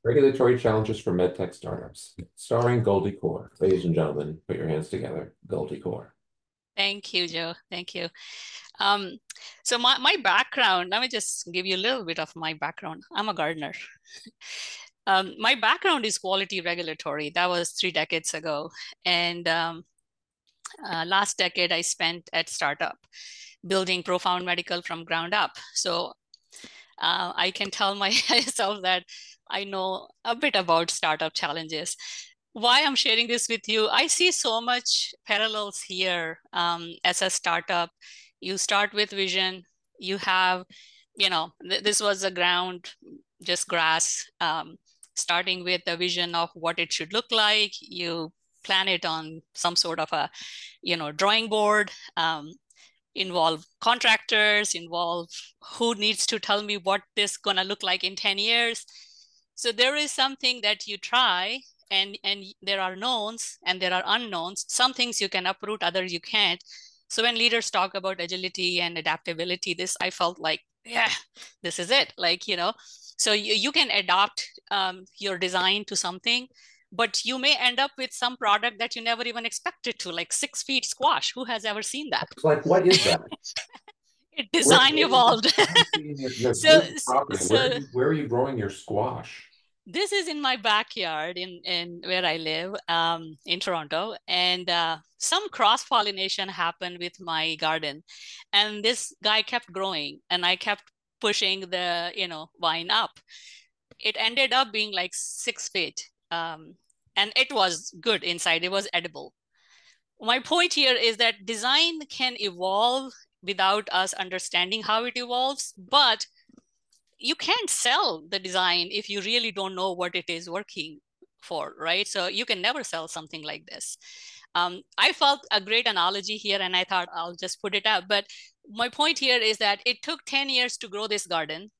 Regulatory Challenges for MedTech Startups, starring Goldie Kaur. Ladies and gentlemen, put your hands together. Goldie Kaur. Thank you, Joe. Thank you. Um, so my background, let me just give you a little bit of my background. I'm a gardener. My background is quality regulatory. That was 3 decades ago. And last decade, I spent at startup building profound medical from ground up. So I can tell myself that I know a bit about startup challenges. Why I'm sharing this with you, I see so much parallels here. As a startup, you start with vision. You have, this was a ground, just grass. Starting with a vision of what it should look like, you plan it on some sort of a, drawing board. Involve contractors, involve who needs to tell me what this gonna look like in 10 years. So there is something that you try, and there are knowns and there are unknowns. Some things you can uproot, others you can't. So when leaders talk about agility and adaptability, this I felt like, yeah, this is it. Like, so you can adapt your design to something, but you may end up with some product that you never even expected to, like 6 feet squash. Who has ever seen that? It's like, what is that? It Where, design where is evolved. I'm seeing your so beautiful property. so Where are you growing your squash? this is in my backyard in where I live, in Toronto, and some cross pollination happened with my garden, and this guy kept growing, and I kept pushing the vine up. It ended up being like 6 feet, and it was good inside. It was edible. My point here is that design can evolve without us understanding how it evolves, but you can't sell the design if you really don't know what it is working for, right? So you can never sell something like this. I felt a great analogy here, and I thought I'll just put it up. But my point here is that it took 10 years to grow this garden.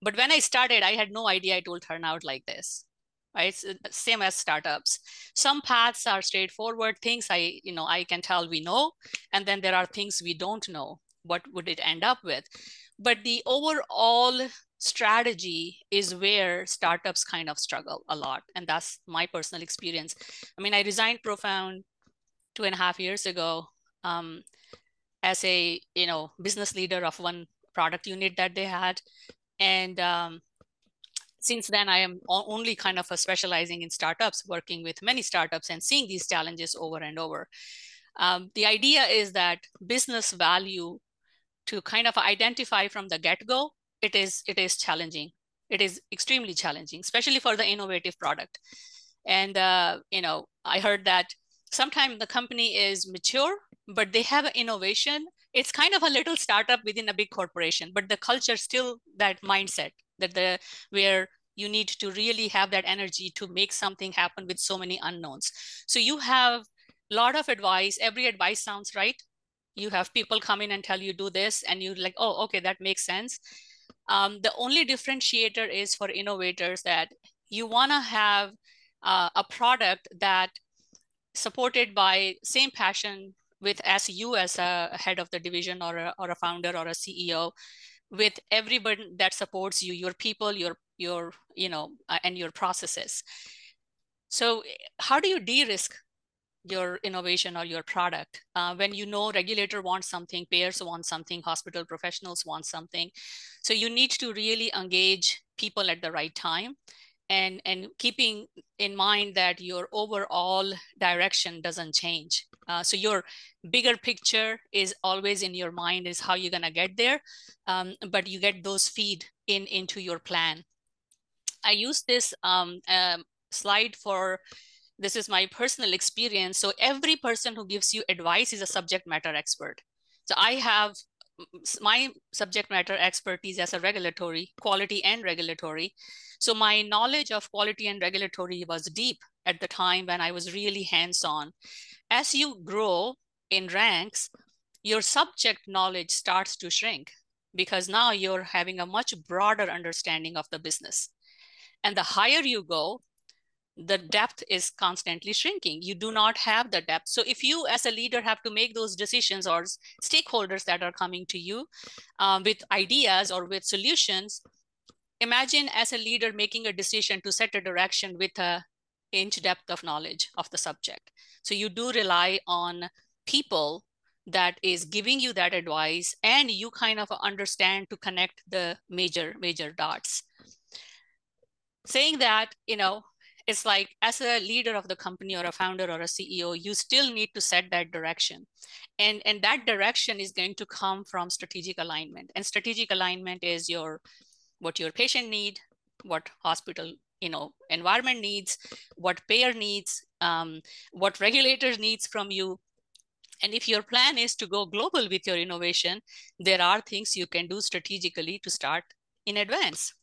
But when I started, I had no idea it will turn out like this. Right? It's same as startups. Some paths are straightforward things I can tell we know, and then there are things we don't know. What would it end up with? But the overall strategy is where startups kind of struggle a lot. And that's my personal experience. I mean, I resigned Profound 2.5 years ago, as a business leader of one product unit that they had. And since then, I am only kind of specializing in startups, working with many startups and seeing these challenges over and over. The idea is that business value, to kind of identify from the get-go, it is challenging. It is extremely challenging, especially for the innovative product. And I heard that sometimes the company is mature, but they have an innovation. It's kind of a little startup within a big corporation, but the culture still that mindset that where you need to really have that energy to make something happen with so many unknowns. So you have a lot of advice. Every advice sounds right. You have people come in and tell you do this, and you're like, oh, okay, that makes sense. The only differentiator is for innovators that you want to have a product that supported by same passion with as you as a head of the division or a founder or a CEO, with everybody that supports you, your people, your and your processes. So how do you de-risk your innovation or your product when you know regulator wants something, payers want something, hospital professionals want something? So you need to really engage people at the right time, and keeping in mind that your overall direction doesn't change. So your bigger picture is always in your mind, is how you're going to get there, but you get those feed into your plan. I use this slide for, this is my personal experience. So every person who gives you advice is a subject matter expert. So I have my subject matter expertise as a regulatory, quality and regulatory. So my knowledge of quality and regulatory was deep at the time when I was really hands-on. As you grow in ranks, your subject knowledge starts to shrink because now you're having a much broader understanding of the business. And the higher you go, the depth is constantly shrinking. You do not have the depth. So if you as a leader have to make those decisions, or stakeholders that are coming to you with ideas or with solutions, Imagine as a leader making a decision to set a direction with a inch depth of knowledge of the subject. So you do rely on people that is giving you that advice, and you kind of understand to connect the major dots. Saying that, it's like as a leader of the company or a founder or a CEO, you still need to set that direction. And that direction is going to come from strategic alignment. And strategic alignment is what your patient need, what hospital environment needs, what payer needs, what regulators needs from you. And if your plan is to go global with your innovation, there are things you can do strategically to start in advance.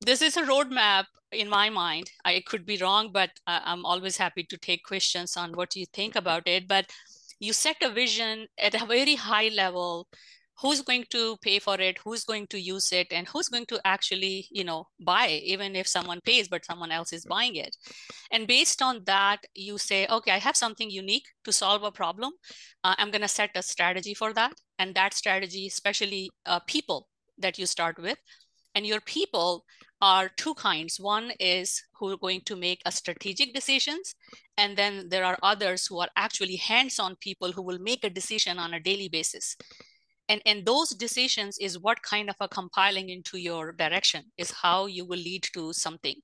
This is a roadmap in my mind. I could be wrong, but I'm always happy to take questions on what you think about it. But you set a vision at a very high level. Who's going to pay for it? Who's going to use it? And who's going to actually, buy, even if someone pays, but someone else is buying it. And based on that, you say, okay, I have something unique to solve a problem. I'm going to set a strategy for that. And that strategy, especially people that you start with. And your people are two kinds. One is who are going to make a strategic decisions. And then there are others who are actually hands-on people who will make a decision on a daily basis. And those decisions is what kind of a compiling into your direction is how you will lead to something.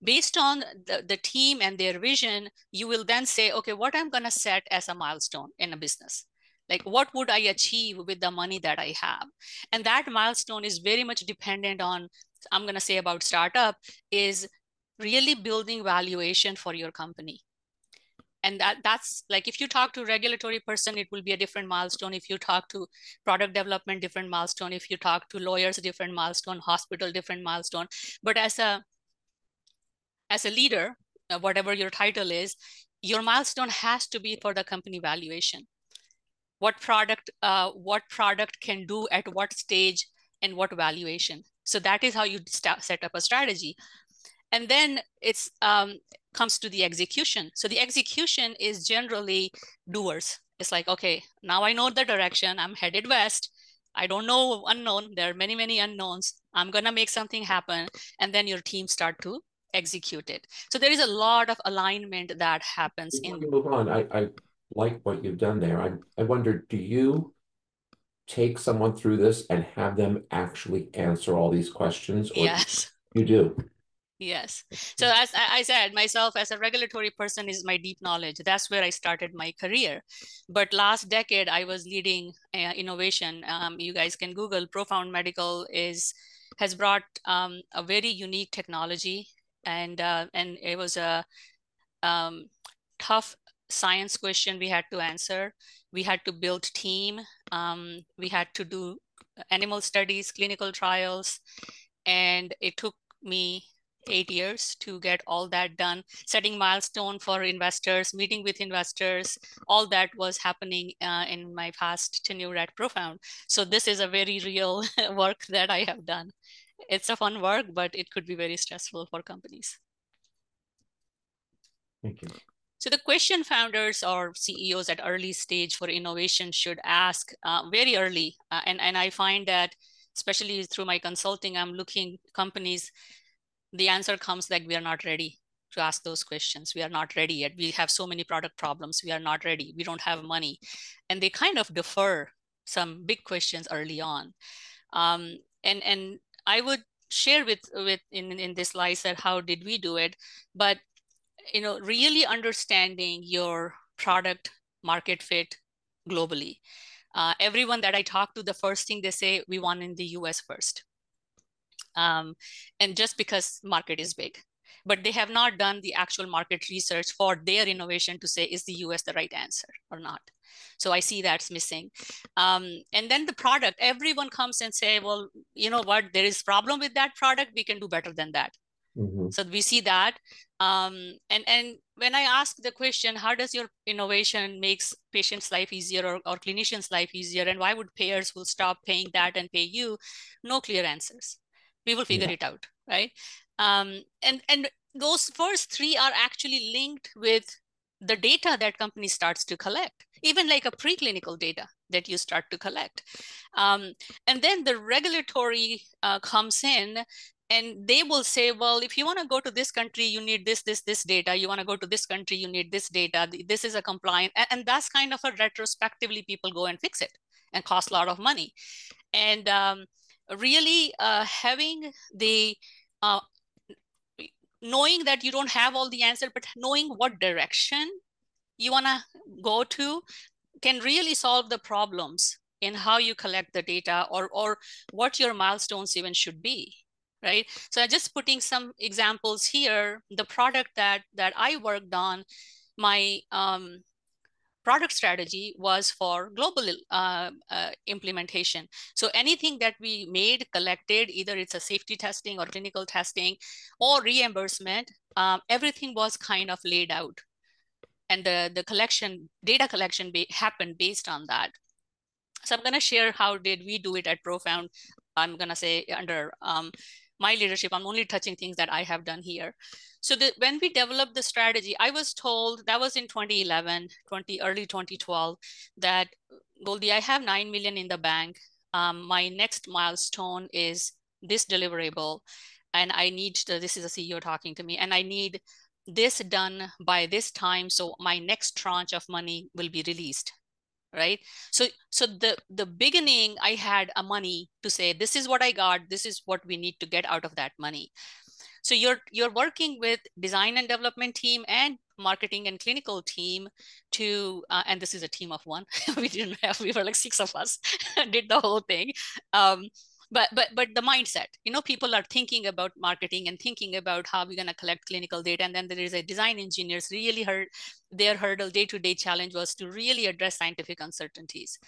Based on the team and their vision, you will then say, okay, what I'm going to set as a milestone in a business. Like, what would I achieve with the money that I have? And that milestone is very much dependent on, I'm going to say about startup, is really building valuation for your company. And that's like, if you talk to a regulatory person, it will be a different milestone. If you talk to product development, different milestone. If you talk to lawyers, different milestone, hospital, different milestone. But as a leader, whatever your title is, your milestone has to be for the company valuation. What product can do at what stage and what valuation. So that is how you set up a strategy. And then it's comes to the execution. So the execution is generally doers. It's like, okay, now I know the direction. I'm headed west. I don't know unknown. There are many, many unknowns. I'm going to make something happen. And then your team start to execute it. So there is a lot of alignment that happens. Before you move on, I like what you've done there. I wonder, do you take someone through this and have them actually answer all these questions? Or yes. You do? Yes. So as I said, myself as a regulatory person is my deep knowledge. That's where I started my career. But last decade, I was leading innovation. You guys can Google. Profound Medical has brought a very unique technology, and it was a tough science question we had to answer. We had to build team. We had to do animal studies, clinical trials, and it took me 8 years to get all that done, setting milestone for investors, meeting with investors. All that was happening in my past tenure at Profound. So this is a very real work that I have done. It's a fun work, but it could be very stressful for companies. Thank you. So the question founders or CEOs at early stage for innovation should ask very early. And I find that, especially through my consulting, I'm looking companies, the answer comes like, we are not ready to ask those questions. We are not ready yet. We have so many product problems. We are not ready. We don't have money. And they kind of defer some big questions early on. And I would share in this slide that how did we do it, but really understanding your product market fit globally. Everyone that I talk to, the first thing they say, we want in the US first. And just because market is big, but they have not done the actual market research for their innovation to say, is the US the right answer or not? So I see that's missing. And then the product, everyone comes and say, well, you know what, there is problem with that product. We can do better than that. Mm-hmm. So we see that. And when I ask the question, how does your innovation makes patients' life easier or clinicians' life easier? And why would payers will stop paying that and pay you? No clear answers. We will figure it out, right? And those first three are actually linked with the data that company starts to collect, even like a preclinical data. that you start to collect. And then the regulatory comes in, and they will say, well, if you want to go to this country, you need this data. You want to go to this country, you need this data. This is a compliant. And that's kind of a retrospectively people go and fix it and cost a lot of money. And really having the knowing that you don't have all the answer, but knowing what direction you want to go to can really solve the problems in how you collect the data, or what your milestones even should be, right? So I'm just putting some examples here. The product that I worked on, my product strategy was for global implementation. So anything that we made, collected, either it's a safety testing or clinical testing or reimbursement, everything was kind of laid out. And the collection, data collection happened based on that. So I'm going to share how did we do it at Profound. I'm going to say under my leadership, I'm only touching things that I have done here. So when we developed the strategy, I was told, that was in 2011, early 2012, that Goldie, I have 9 million in the bank. My next milestone is this deliverable. And I need to, this is a CEO talking to me, and I need this done by this time. So my next tranche of money will be released. Right. So the beginning, I had a money to say, this is what I got, this is what we need to get out of that money. So you're working with design and development team and marketing and clinical team to, and this is a team of one. We were like 6 of us, did the whole thing. But the mindset, people are thinking about marketing and thinking about how we're going to collect clinical data. And then there is a design engineers really their hurdle, day-to-day challenge was to really address scientific uncertainties,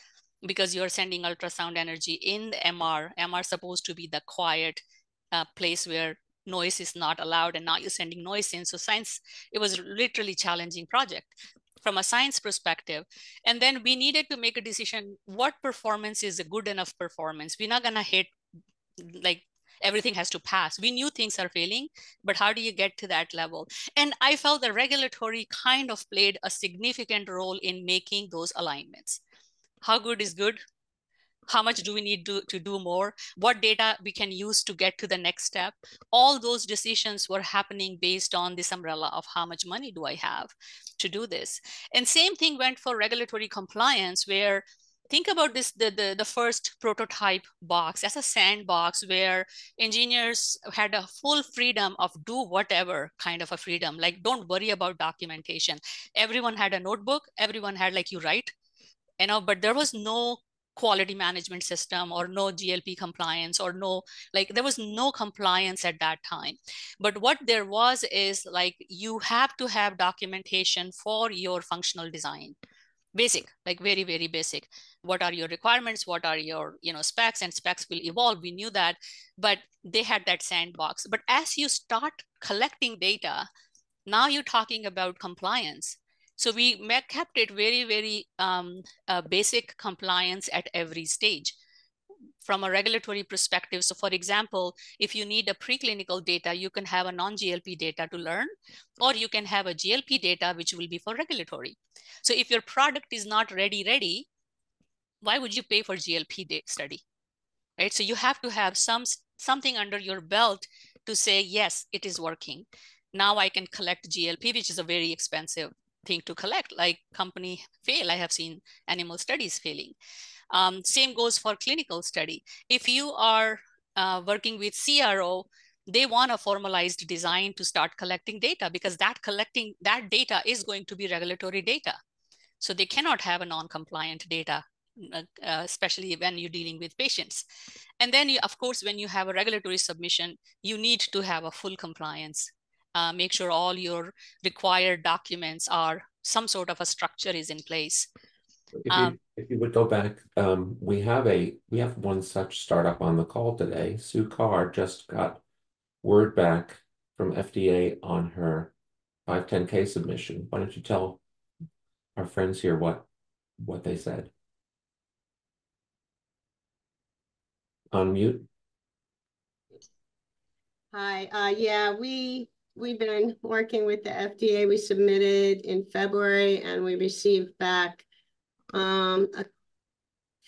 because you're sending ultrasound energy in the MR. MR is supposed to be the quiet place where noise is not allowed, and now you're sending noise in. So science, it was literally challenging project from a science perspective. And then we needed to make a decision, what performance is a good enough performance? We're not going to hit, like, everything has to pass. We knew things are failing, but how do you get to that level? And I felt the regulatory kind of played a significant role in making those alignments. How good is good? How much do we need to do more? What data we can use to get to the next step? All those decisions were happening based on this umbrella of how much money do I have to do this? And same thing went for regulatory compliance, where think about this, the first prototype box as a sandbox where engineers had a full freedom of do whatever kind of a freedom, like don't worry about documentation. Everyone had a notebook, everyone had, like, you write, but there was no quality management system or no GLP compliance or no, like, there was no compliance at that time. But what there was is, like, you have to have documentation for your functional design. Basic, like very, very basic. What are your requirements? What are your, specs? And specs will evolve. We knew that, but they had that sandbox. But as you start collecting data, now you're talking about compliance. So we kept it very, very basic compliance at every stage from a regulatory perspective. So for example, if you need a preclinical data, you can have a non-GLP data to learn, or you can have a GLP data, which will be for regulatory. So if your product is not ready, why would you pay for GLP study, right? So you have to have something under your belt to say, yes, it is working. Now I can collect GLP, which is a very expensive thing to collect. Like, company fail. I have seen animal studies failing. Same goes for clinical study. If you are working with CRO, they want a formalized design to start collecting data, because that data is going to be regulatory data. So they cannot have a non-compliant data, especially when you're dealing with patients. And then, of course, when you have a regulatory submission, you need to have a full compliance. Make sure all your required documents are, some sort of a structure is in place. If you would go back, we have one such startup on the call today. Sue Kaur just got word back from FDA on her 510(k) submission. Why don't you tell our friends here what they said? On mute. Hi. Yeah, we've been working with the FDA. We submitted in February, and we received back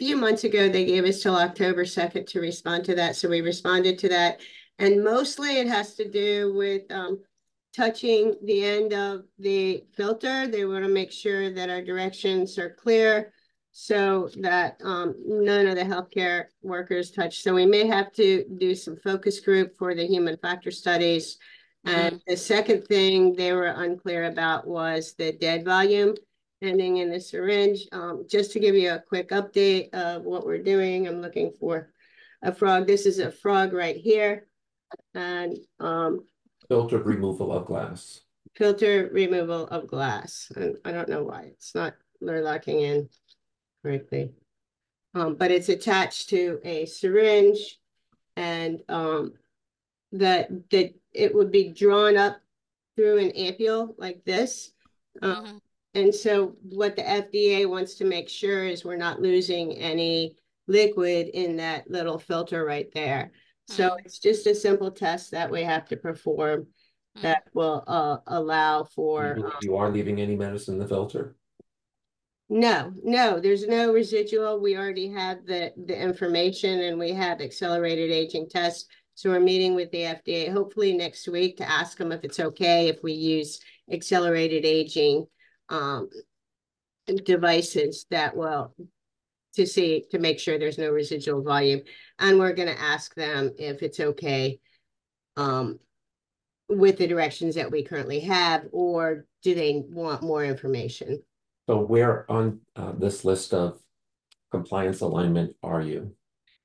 few months ago, they gave us till October 2nd to respond to that. So we responded to that. And mostly it has to do with touching the end of the filter. They want to make sure that our directions are clear so that none of the healthcare workers touch. So we may have to do some focus group for the human factor studies. And the second thing they were unclear about was the dead volume ending in the syringe. Just to give you a quick update of what we're doing, I'm looking for a frog. This is a frog right here. And filter removal of glass. Filter removal of glass. And I don't know why it's not locking in correctly. But it's attached to a syringe, and that it would be drawn up through an ampule like this. And so what the FDA wants to make sure is we're not losing any liquid in that little filter right there. So it's just a simple test that we have to perform that will allow for... You are leaving any medicine in the filter? No, there's no residual. We already have the information, and we have accelerated aging tests. So we're meeting with the FDA hopefully next week to ask them if it's okay if we use accelerated aging devices that will to make sure there's no residual volume. And we're going to ask them if it's okay with the directions that we currently have, or do they want more information? So where on this list of compliance alignment are you?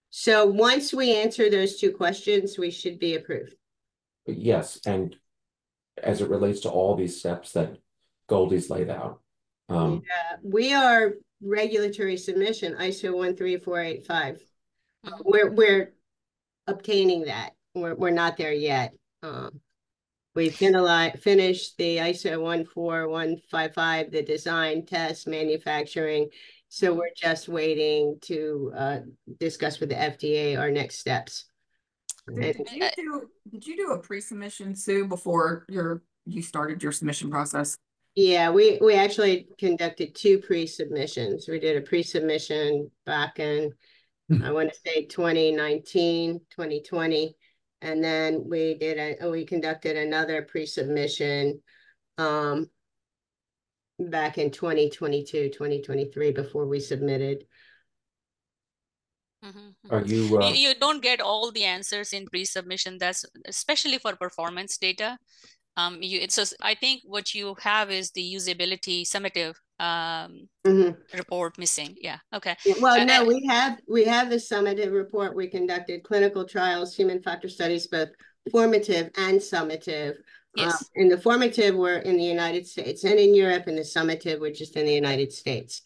So once we answer those two questions, we should be approved. Yes, and as it relates to all these steps that Goldie's laid out. Yeah, we are regulatory submission, ISO 13485. We're obtaining that. We're not there yet. We finished the ISO 14155, the design, test, manufacturing. So we're just waiting to discuss with the FDA our next steps. Did you do a pre-submission, Sue, before you started your submission process? Yeah, we actually conducted 2 pre-submissions. We did a pre-submission back in, I want to say 2019, 2020. And then we conducted another pre-submission back in 2022, 2023 before we submitted. Are you you don't get all the answers in pre-submission. That's especially for performance data. I think what you have is the usability summative report missing. Yeah. Okay. Well, no, we have the summative report. We conducted clinical trials, human factor studies, both formative and summative. Yes. In the formative, we're in the United States, and in Europe, in the summative, we're just in the United States.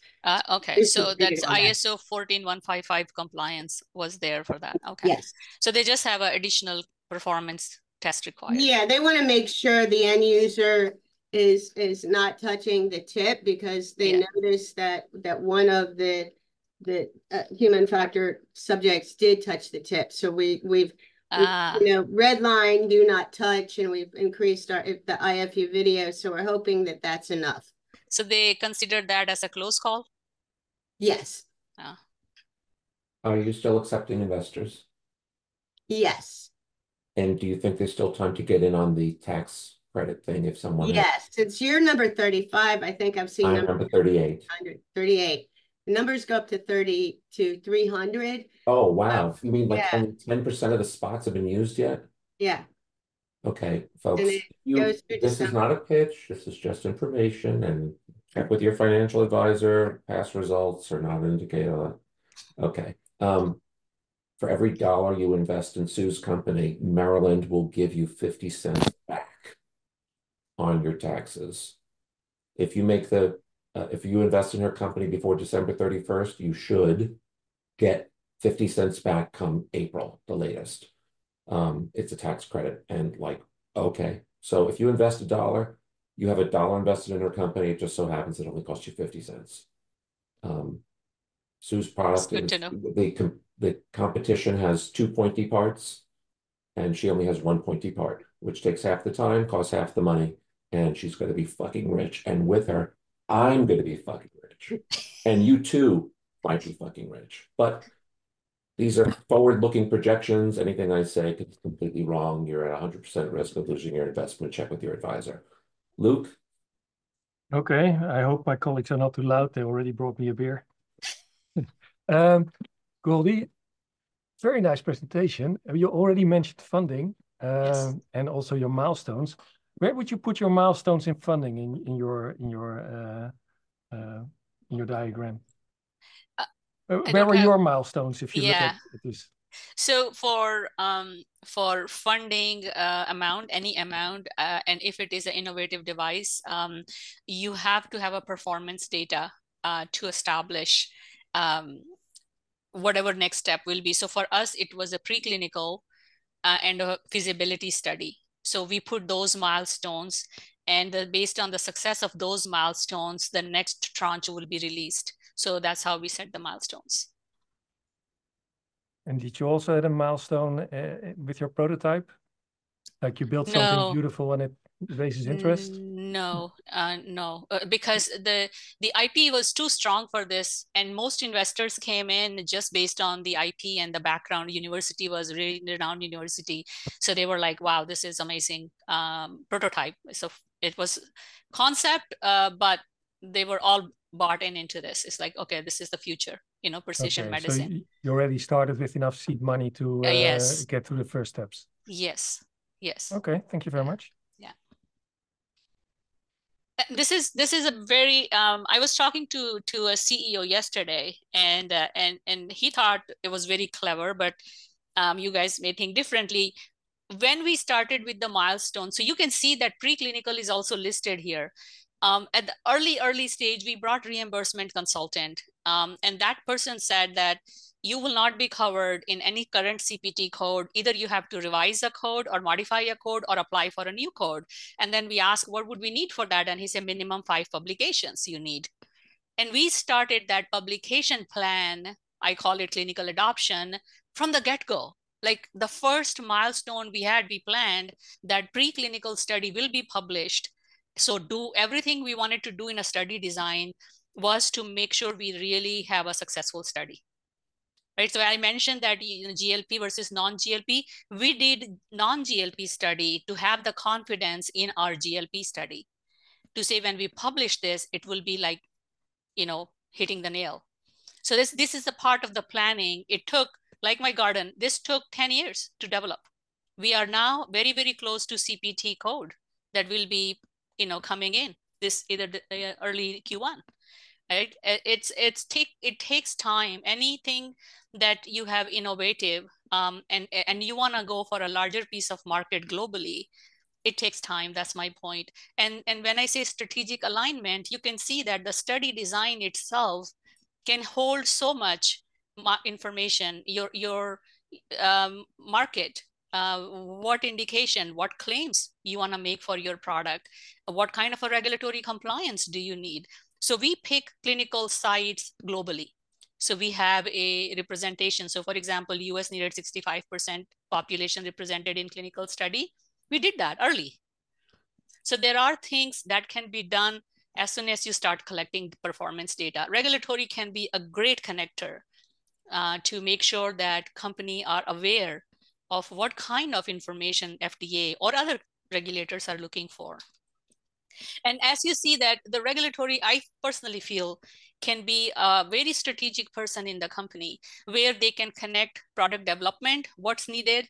Okay, so that's ISO 14155 compliance was there for that. Okay. Yes. So they just have an additional performance test required. Yeah, they want to make sure the end user is not touching the tip, because they noticed that one of the human factor subjects did touch the tip. So we've red line, do not touch, and we've increased the IFU video. So we're hoping that that's enough. So they considered that as a close call? Yes. Are you still accepting investors? Yes. And do you think there's still time to get in on the tax credit thing if someone... Yes, since you're number 35, I think I've seen number 38. 38. The numbers go up to 30 to 300. Oh, wow. You mean like only 10% of the spots have been used yet? Yeah. Okay, folks, this is not a pitch. This is just information, and check with your financial advisor. Past results are not an indicator. Okay. For every dollar you invest in Sue's company, Maryland will give you 50 cents back on your taxes. If you make if you invest in her company before December 31st, you should get 50 cents back come April, the latest. It's a tax credit, and okay. So if you invest $1, you have $1 invested in her company. It just so happens it only costs you 50 cents. Sue's product, good to know. The competition has 2 pointy parts, and she only has 1 pointy part, which takes half the time, costs half the money, and she's going to be fucking rich. And with her, I'm going to be fucking rich. And you too, might be fucking rich. But these are forward-looking projections. Anything I say is completely wrong. You're at 100% risk of losing your investment. Check with your advisor. Luke? Okay, I hope my colleagues are not too loud. They already brought me a beer. Goldie, very nice presentation. You already mentioned funding Yes. and also your milestones. Where would you put your milestones in funding in your diagram? Where were your milestones if you look at this? So for funding amount, any amount, and if it is an innovative device, you have to have a performance data to establish whatever next step will be. So for us, it was a preclinical and a feasibility study. So we put those milestones, and based on the success of those milestones, the next tranche will be released. So that's how we set the milestones. And did you also have a milestone with your prototype? Like you built something beautiful and it raises interest? No, because the IP was too strong for this, and most investors came in just based on the IP and the background. University was a really renowned university, so they were like, "Wow, this is amazing prototype." So it was concept, but they were all bought into this. It's like, okay, this is the future, precision medicine. So you already started with enough seed money to get through the first steps. Yes. Okay, thank you very much. Yeah. This is a very I was talking to a CEO yesterday, and he thought it was very clever, but you guys may think differently. When we started with the milestone, so you can see that preclinical is also listed here. At the early stage, we brought reimbursement consultant, and that person said that you will not be covered in any current CPT code. Either you have to revise a code or modify a code or apply for a new code. And then we asked, what would we need for that? And he said, minimum 5 publications you need. And we started that publication plan, I call it clinical adoption, from the get-go. Like the first milestone we planned that preclinical study will be published. So do everything we wanted to do in a study design was to make sure we really have a successful study. Right, so I mentioned that GLP versus non-GLP. We did non-GLP study to have the confidence in our GLP study to say when we publish this, it will be like, hitting the nail. So this is a part of the planning. It took, like my garden, this took 10 years to develop. We are now very, very close to CPT code that will be, coming in this either early Q1. Right? It takes time. Anything that you have innovative and you want to go for a larger piece of market globally, it takes time. That's my point. And when I say strategic alignment, you can see that the study design itself can hold so much information, your market, what indication, what claims you want to make for your product, what kind of a regulatory compliance do you need. So we pick clinical sites globally. So we have a representation. So for example, US needed 65% population represented in clinical study. We did that early. So there are things that can be done as soon as you start collecting performance data. Regulatory can be a great connector to make sure that companies are aware of what kind of information FDA or other regulators are looking for. And as you see that the regulatory, I personally feel, can be a very strategic person in the company where they can connect product development, what's needed,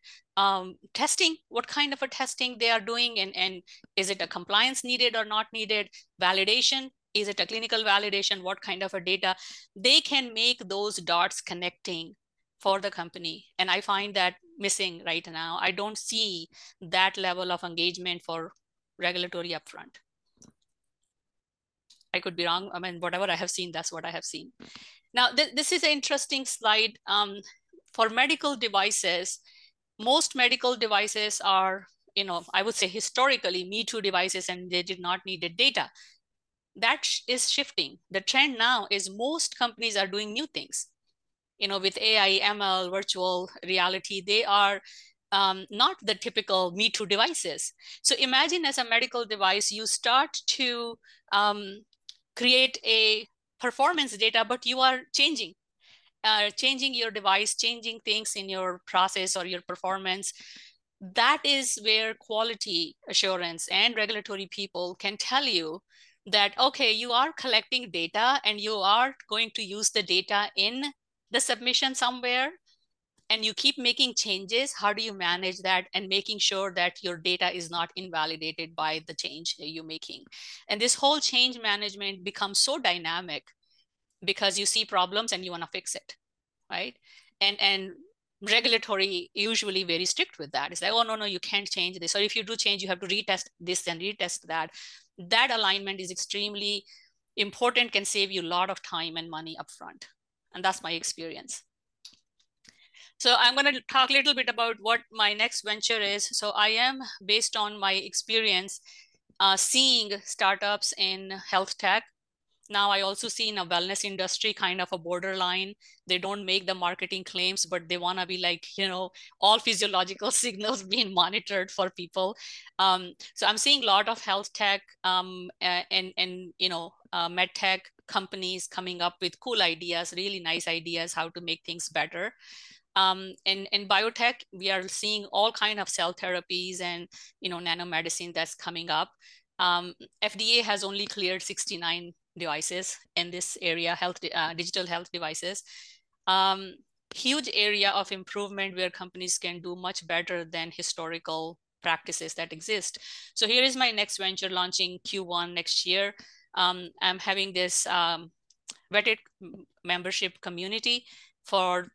testing, what kind of a testing they are doing, and is it a compliance needed or not needed, validation, is it a clinical validation, what kind of a data. They can make those dots connecting for the company. And I find that missing right now. I don't see that level of engagement for regulatory upfront. I could be wrong. I mean, whatever I have seen, that's what I have seen. Now, this is an interesting slide. For medical devices, most medical devices are, I would say historically Me Too devices, and they did not need the data. That is shifting. The trend now is most companies are doing new things. With AI, ML, virtual reality, they are not the typical Me Too devices. So imagine as a medical device, you start to create a performance data, but you are changing changing your device, changing things in your process or your performance, that is where quality assurance and regulatory people can tell you that, okay, you are collecting data and you are going to use the data in the submission somewhere, and you keep making changes. How do you manage that and making sure that your data is not invalidated by the change that you're making? And this whole change management becomes so dynamic because you see problems and you want to fix it, right? And regulatory usually very strict with that. It's like, oh, no, you can't change this. Or if you do change, you have to retest this and retest that. That alignment is extremely important, can save you a lot of time and money upfront. And that's my experience. So I'm going to talk a little bit about what my next venture is. So I am, based on my experience, seeing startups in health tech. Now I also see in a wellness industry kind of a borderline. They don't make the marketing claims, but they want to be like, all physiological signals being monitored for people. So I'm seeing a lot of health tech and MedTech companies coming up with cool ideas, really nice ideas, how to make things better. In biotech, we are seeing all kinds of cell therapies and nanomedicine that's coming up. FDA has only cleared 69 devices in this area, digital health devices. Huge area of improvement where companies can do much better than historical practices that exist. So here is my next venture launching Q1 next year. I'm having this vetted membership community for,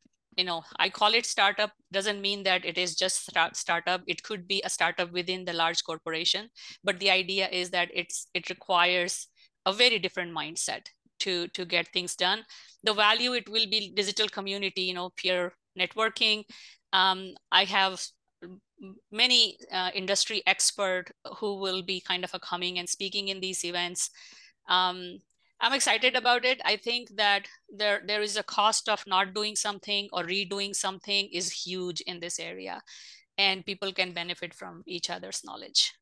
I call it startup. Doesn't mean that it is just startup. It could be a startup within the large corporation. But the idea is that it requires a very different mindset to get things done. The value, it will be digital community, peer networking. I have many industry expert who will be kind of coming and speaking in these events. I'm excited about it. I think that there is a cost of not doing something or redoing something is huge in this area, and people can benefit from each other's knowledge.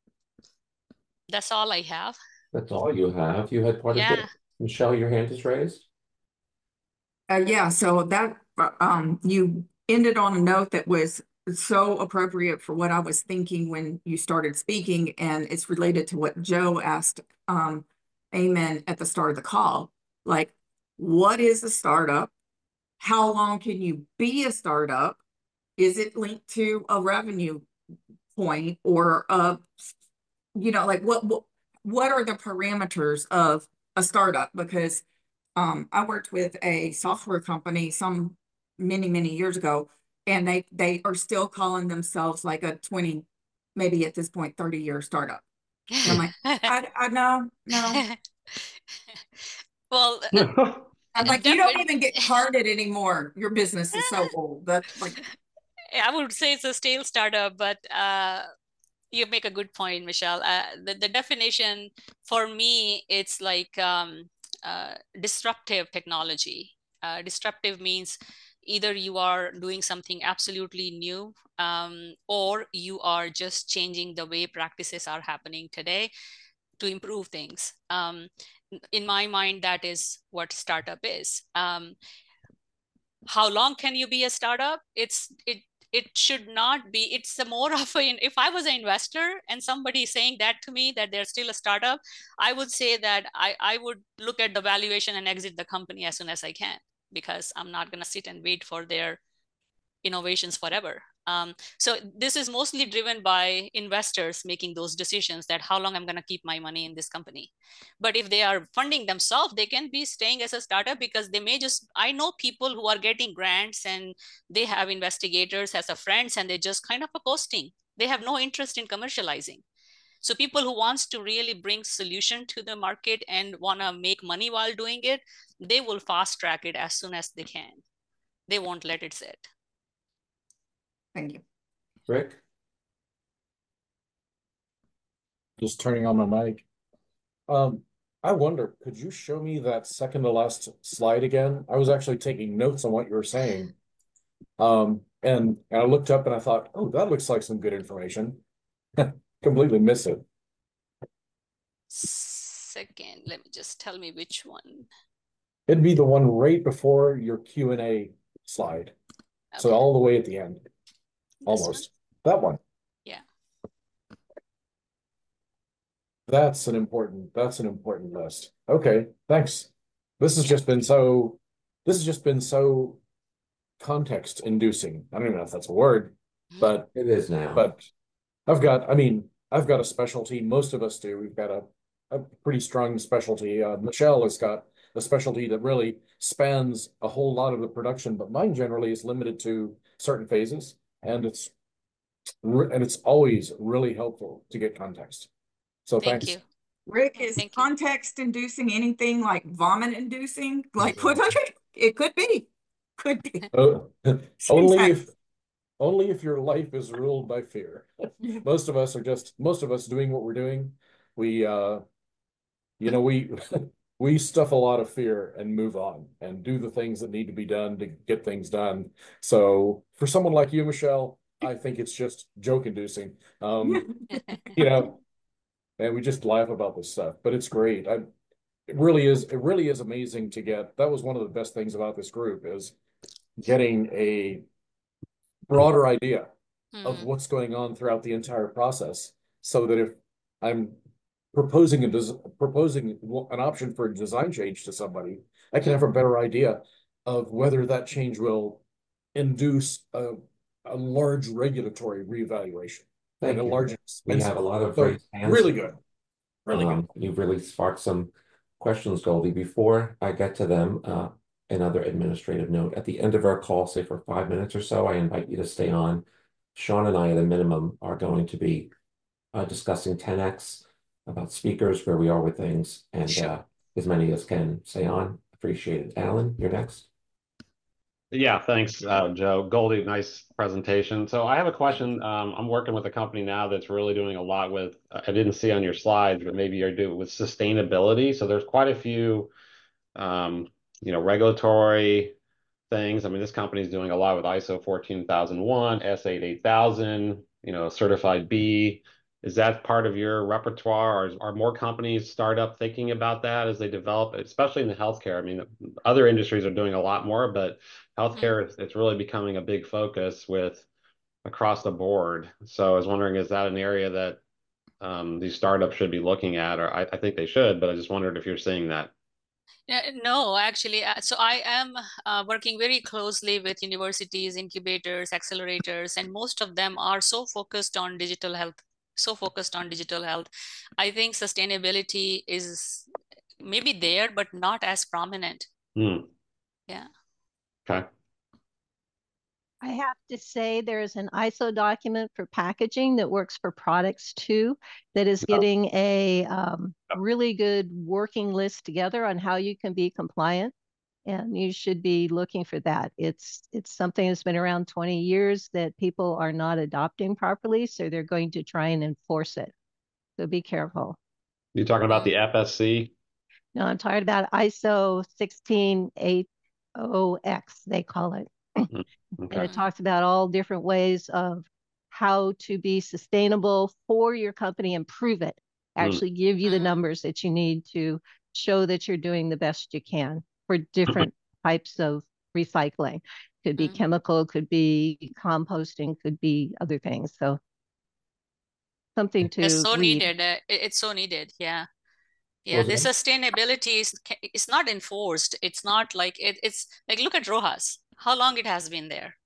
That's all I have. That's all you have? You had quite a bit. Michelle, your hand is raised. Yeah, so that you ended on a note that was so appropriate for what I was thinking when you started speaking, and it's related to what Joe asked Amen at the start of the call. Like, what is a startup? How long can you be a startup? Is it linked to a revenue point or like what are the parameters of a startup? Because I worked with a software company many years ago, and they are still calling themselves like a 20, maybe at this point 30-year startup. And I'm like, I no. Well, I'm like, you don't even get carded anymore. Your business is so old. That's like, I would say it's a stale startup, but you make a good point, Michelle. The definition for me, it's like disruptive technology. Disruptive means either you are doing something absolutely new, or you are just changing the way practices are happening today to improve things. In my mind, that is what startup is. How long can you be a startup? It should not be. It's more of if I was an investor and somebody is saying that to me, that they're still a startup, I would say that I would look at the valuation and exit the company as soon as I can, because I'm not going to sit and wait for their innovations forever. So this is mostly driven by investors making those decisions that how long I'm going to keep my money in this company. But if they are funding themselves, they can be staying as a startup, because they may I know people who are getting grants and they have investigators as a friends, and they just kind of posting. They have no interest in commercializing. So people who wants to really bring solution to the market and want to make money while doing it, they will fast track it as soon as they can. They won't let it sit. Thank you. Rick? Just turning on my mic. I wonder, could you show me that second to last slide again? I was actually taking notes on what you were saying. And I looked up and I thought, oh, that looks like some good information. Completely miss it. Second, let me just tell me which one. It'd be the one right before your Q&A slide. Okay. So all the way at the end. Almost. That one. Yeah. That's an important list. Okay, thanks. This has just been so context inducing. I don't even know if that's a word, but it is now. But I've got a specialty. Most of us do. We've got a pretty strong specialty. Michelle has got a specialty that really spans a whole lot of the production, but mine generally is limited to certain phases, and it's always really helpful to get context. So thanks. Thank you. Rick, is context inducing anything like vomit inducing? Like it could be. Only if your life is ruled by fear. Most of us doing what we're doing. We we stuff a lot of fear and move on and do the things that need to be done to get things done. So for someone like you, Michelle, I think it's just joke inducing. And we just laugh about this stuff, but it's great. It really is amazing to get. That was one of the best things about this group, is getting a broader idea of what's going on throughout the entire process, so that if I'm proposing an option for a design change to somebody, I can have a better idea of whether that change will induce a large regulatory reevaluation. Thank you. We have a lot of great answers. Really good. Really good. You've really sparked some questions, Goldie. Before I get to them, another administrative note. At the end of our call, say for 5 minutes or so, I invite you to stay on. Sean and I, at a minimum, are going to be discussing 10X, about speakers, where we are with things, and as many as can stay on. Appreciate it. Alan, you're next. Yeah, thanks, Joe. Goldie, nice presentation. So I have a question. I'm working with a company now that's really doing a lot with, I didn't see on your slides, but maybe you're doing with sustainability. So there's quite a few, regulatory things. I mean, this company is doing a lot with ISO 14001, S8 8000, certified B. Is that part of your repertoire, or are more companies start up thinking about that as they develop, especially in the healthcare? I mean, other industries are doing a lot more, but healthcare, it's really becoming a big focus with across the board. So I was wondering, is that an area that these startups should be looking at? Or I think they should, but I just wondered if you're seeing that. Yeah, no, actually, so I am working very closely with universities, incubators, accelerators, and most of them are so focused on digital health. I think sustainability is maybe there, but not as prominent. Yeah. Okay. I have to say there's an ISO document for packaging that works for products too, that is getting a really good working list together on how you can be compliant. And you should be looking for that. It's something that's been around 20 years that people are not adopting properly, so they're going to try and enforce it. So be careful. You talking about the FSC? No, I'm talking about ISO 16800X, they call it. Okay. And it talks about all different ways of how to be sustainable for your company and prove it. Actually give you the numbers that you need to show that you're doing the best you can for different types of recycling. Could be chemical, could be composting, could be other things. So something to it's so read. needed. It's so needed. Yeah. Yeah, the sustainability is not enforced. It's not like it's like, look at Rojas, how long it has been there,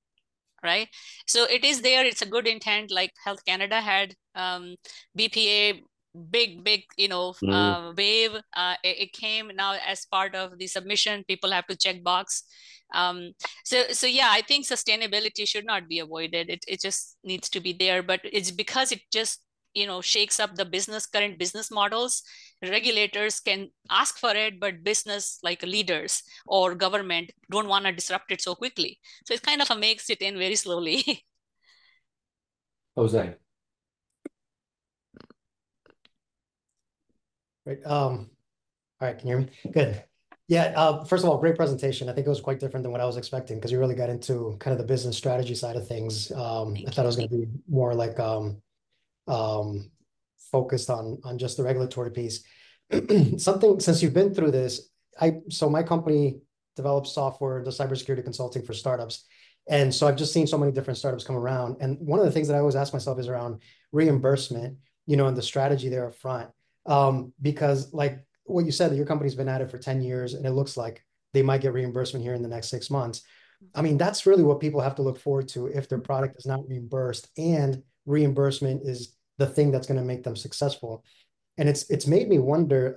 right? So it is there. It's a good intent. Like Health Canada had BPA, big wave. It came now as part of the submission. People have to check box. So yeah, I think sustainability should not be avoided. It just needs to be there, but it's because it just shakes up the current business models. Regulators can ask for it, but business like leaders or government don't want to disrupt it so quickly. So it kind of makes it in very slowly. Jose. Right. All right. Can you hear me? Good. Yeah. First of all, great presentation. I think it was quite different than what I was expecting, because you really got into kind of the business strategy side of things. I thought it was going to be more like focused on just the regulatory piece. Something, since you've been through this, so my company develops software, does cybersecurity consulting for startups. And so I've just seen so many different startups come around. And one of the things that I always ask myself is around reimbursement, and the strategy there up front. Because like what you said, that your company's been at it for 10 years and it looks like they might get reimbursement here in the next 6 months. I mean, that's really what people have to look forward to if their product is not reimbursed, and reimbursement is the thing that's going to make them successful. And it's made me wonder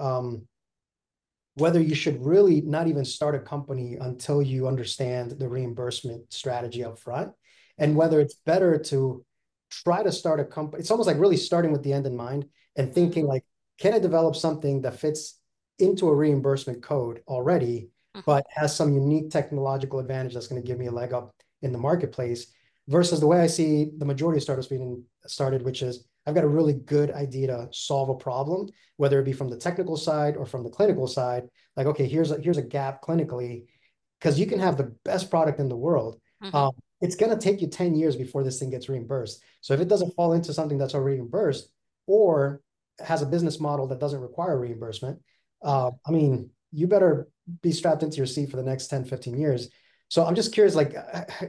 whether you should really not even start a company until you understand the reimbursement strategy up front, and whether it's better to try to start a company. It's almost like really starting with the end in mind and thinking like, can I develop something that fits into a reimbursement code already, but has some unique technological advantage that's going to give me a leg up in the marketplace, versus the way I see the majority of startups being started, which is I've got a really good idea to solve a problem, whether it be from the technical side or from the clinical side. Like, okay, here's a gap clinically, because you can have the best product in the world. It's going to take you 10 years before this thing gets reimbursed. So if it doesn't fall into something that's already reimbursed, or has a business model that doesn't require reimbursement, I mean, you better be strapped into your seat for the next 10, 15 years. So I'm just curious, like,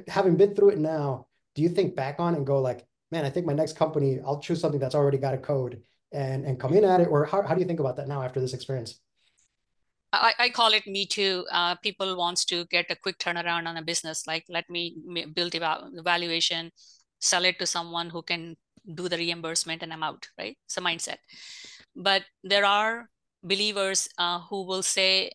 having been through it now, do you think back on and go like, man, I think my next company, I'll choose something that's already got a code and come in at it? Or how do you think about that now after this experience? I call it me too. People wants to get a quick turnaround on a business. Like, let me build the valuation, sell it to someone who can do the reimbursement, and I'm out, right? It's a mindset. But there are believers who will say,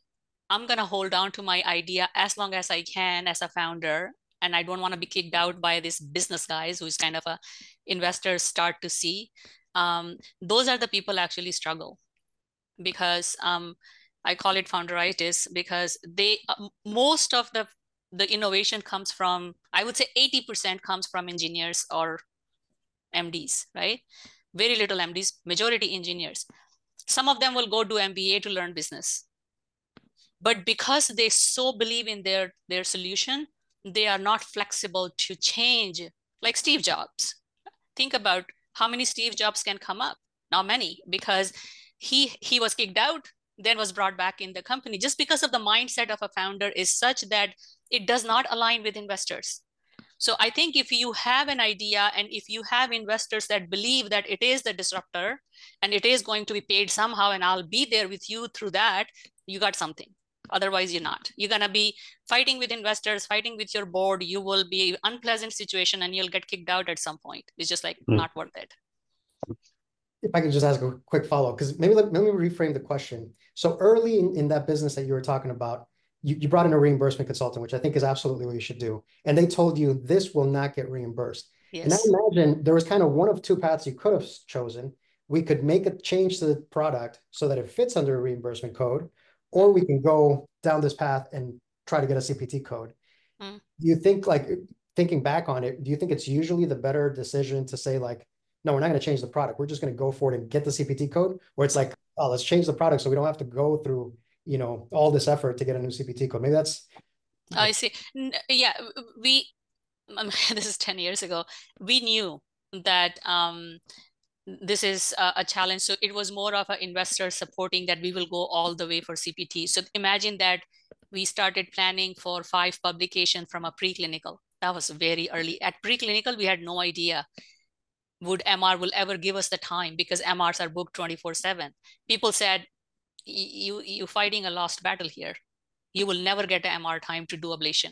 I'm going to hold on to my idea as long as I can as a founder, and I don't want to be kicked out by these business guys who's kind of a investors start to see. Those are the people actually struggle, because I call it founderitis, because they most of the innovation comes from, I would say 80% comes from engineers or MDs, right? Very little MDs, majority engineers. Some of them will go do MBA to learn business. But because they so believe in their solution, they are not flexible to change. Like Steve Jobs. Think about how many Steve Jobs can come up. Not many, because he was kicked out, then was brought back in the company, just because of the mindset of a founder is such that it does not align with investors. So I think if you have an idea, and if you have investors that believe that it is the disruptor and it is going to be paid somehow, and I'll be there with you through that, you got something. Otherwise, you're not. You're going to be fighting with investors, fighting with your board. You will be an unpleasant situation, and you'll get kicked out at some point. It's just like not worth it. If I could just ask a quick follow-up, because maybe let me reframe the question. So early in that business that you were talking about, you brought in a reimbursement consultant, which I think is absolutely what you should do. And they told you this will not get reimbursed. Yes. And I imagine there was kind of one of two paths you could have chosen. We could make a change to the product so that it fits under a reimbursement code, or we can go down this path and try to get a CPT code. Do you think, like, thinking back on it, do you think it's usually the better decision to say like, no, we're not going to change the product, we're just going to go for it and get the CPT code? Or it's like, oh, let's change the product so we don't have to go through, all this effort to get a new CPT code. Maybe that's. I see. Yeah, this is 10 years ago. We knew that this is a challenge. So it was more of an investor supporting that we will go all the way for CPT. So imagine that we started planning for 5 publications from a preclinical. That was very early. At preclinical, we had no idea would MR will ever give us the time, because MRs are booked 24/7. People said, you fighting a lost battle here. You will never get an MR time to do ablation.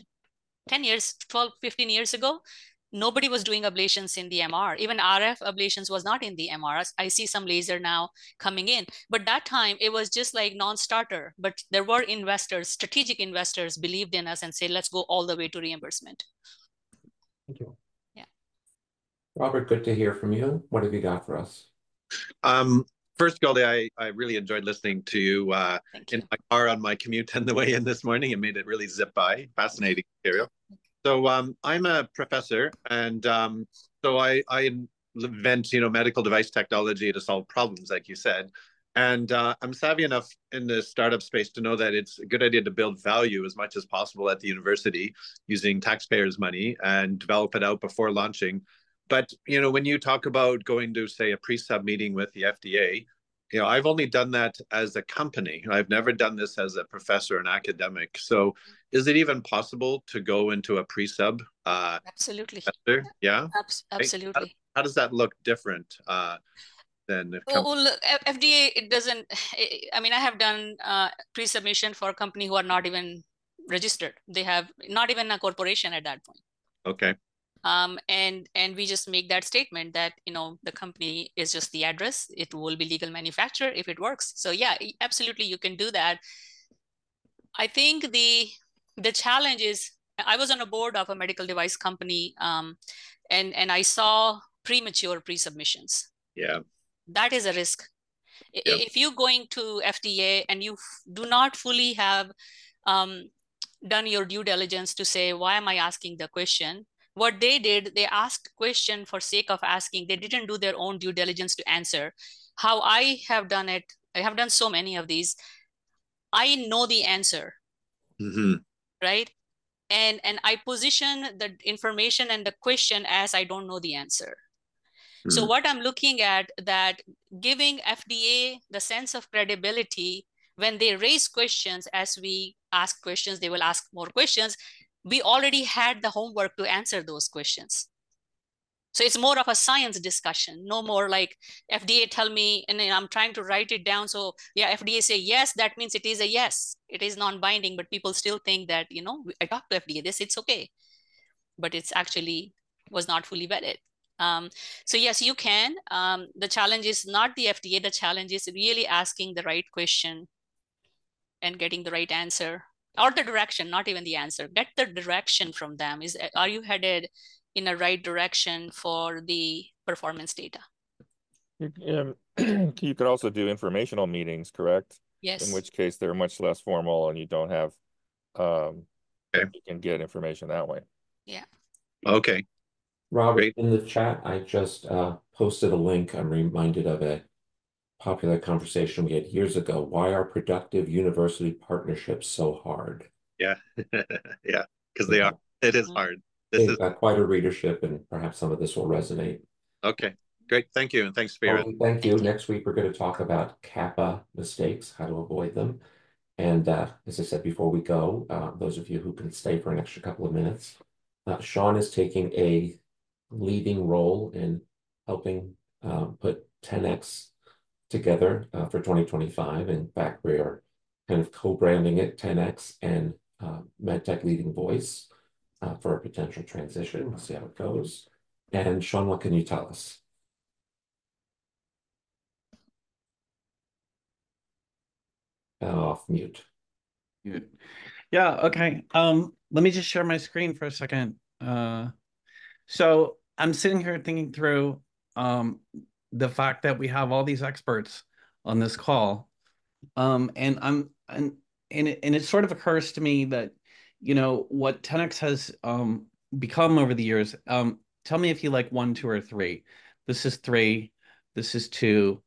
10 years, 12, 15 years ago, nobody was doing ablations in the MR. Even RF ablations was not in the MRs. I see some laser now coming in. But that time, it was just like non-starter. But there were investors, strategic investors believed in us and said, let's go all the way to reimbursement. Thank you. Yeah. Robert, good to hear from you. What have you got for us? First, Golddy, I really enjoyed listening to you in my car on my commute on the way in this morning. It made it really zip by. Fascinating material. So I'm a professor, and so I invent medical device technology to solve problems, like you said. And I'm savvy enough in the startup space to know that it's a good idea to build value as much as possible at the university using taxpayers' money and develop it out before launching. But, when you talk about going to, say, a pre-sub meeting with the FDA, you know, I've only done that as a company. I've never done this as a professor and academic. So is it even possible to go into a pre-sub? Absolutely. Yeah. Absolutely. How does that look different than the company? Well, FDA, it doesn't, I mean, I have done pre-submission for a company who are not even registered. They have not even a corporation at that point. Okay. And we just make that statement that, you know, the company is just the address. It will be legal manufacturer if it works. So yeah, absolutely, you can do that. I think the challenge is, I was on a board of a medical device company, and I saw premature pre-submissions. Yeah. That is a risk. Yep. If you're going to FDA and you do not fully have done your due diligence to say, why am I asking the question? What they did, they asked question for sake of asking. They didn't do their own due diligence to answer. How I have done it, I have done so many of these. I know the answer, right? And I position the information and the question as I don't know the answer. So what I'm looking at, that giving FDA the sense of credibility when they raise questions, as we ask questions, they will ask more questions. We already had the homework to answer those questions. So it's more of a science discussion, no more like FDA tell me, and then I'm trying to write it down. So yeah, FDA say yes, that means it is a yes. It is non-binding, but people still think that, you know, I talked to FDA, this, it's okay. But it's actually was not fully vetted. So yes, you can. The challenge is not the FDA. The challenge is really asking the right question and getting the right answer, or the direction, not even the answer. Get the direction from them. Are you headed in a right direction for the performance data? You could also do informational meetings, correct? Yes. In which case they're much less formal and you don't have, you can get information that way. Yeah. Okay. Robert, Great. in the chat, I just posted a link. I'm reminded of a popular conversation we had years ago. Why are productive university partnerships so hard? Yeah. Yeah, because they are. It is hard. They've got quite a readership, and perhaps some of this will resonate. Okay, great. Thank you. And thanks for your... Thank you. Next week, we're going to talk about CAPA mistakes, how to avoid them. And as I said before we go, those of you who can stay for an extra couple of minutes, Sean is taking a leading role in helping put 10X together for 2025. In fact, we are kind of co-branding it 10X and MedTech Leading Voice for a potential transition. We'll see how it goes. And Sean, what can you tell us? Off mute. Yeah, okay. Let me just share my screen for a second. So I'm sitting here thinking through the fact that we have all these experts on this call. And it sort of occurs to me that, you know, what 10X has become over the years. Tell me if you like 1, 2, or 3. This is 3. This is 2.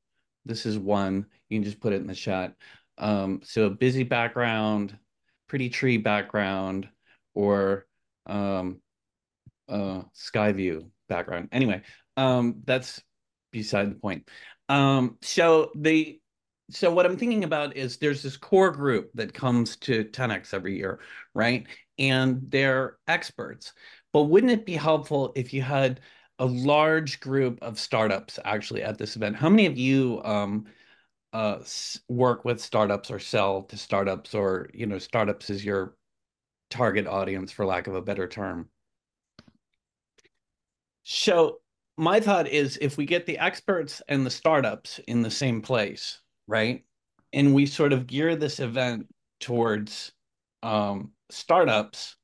This is 1. You can just put it in the chat. So a busy background, pretty tree background, or sky view background. Anyway, that's beside the point. So what I'm thinking about is there's this core group that comes to 10X every year, right? And they're experts. But wouldn't it be helpful if you had a large group of startups actually at this event? How many of you work with startups or sell to startups, or, you know, startups is your target audience, for lack of a better term? So my thought is, if we get the experts and the startups in the same place, right, and we sort of gear this event towards startups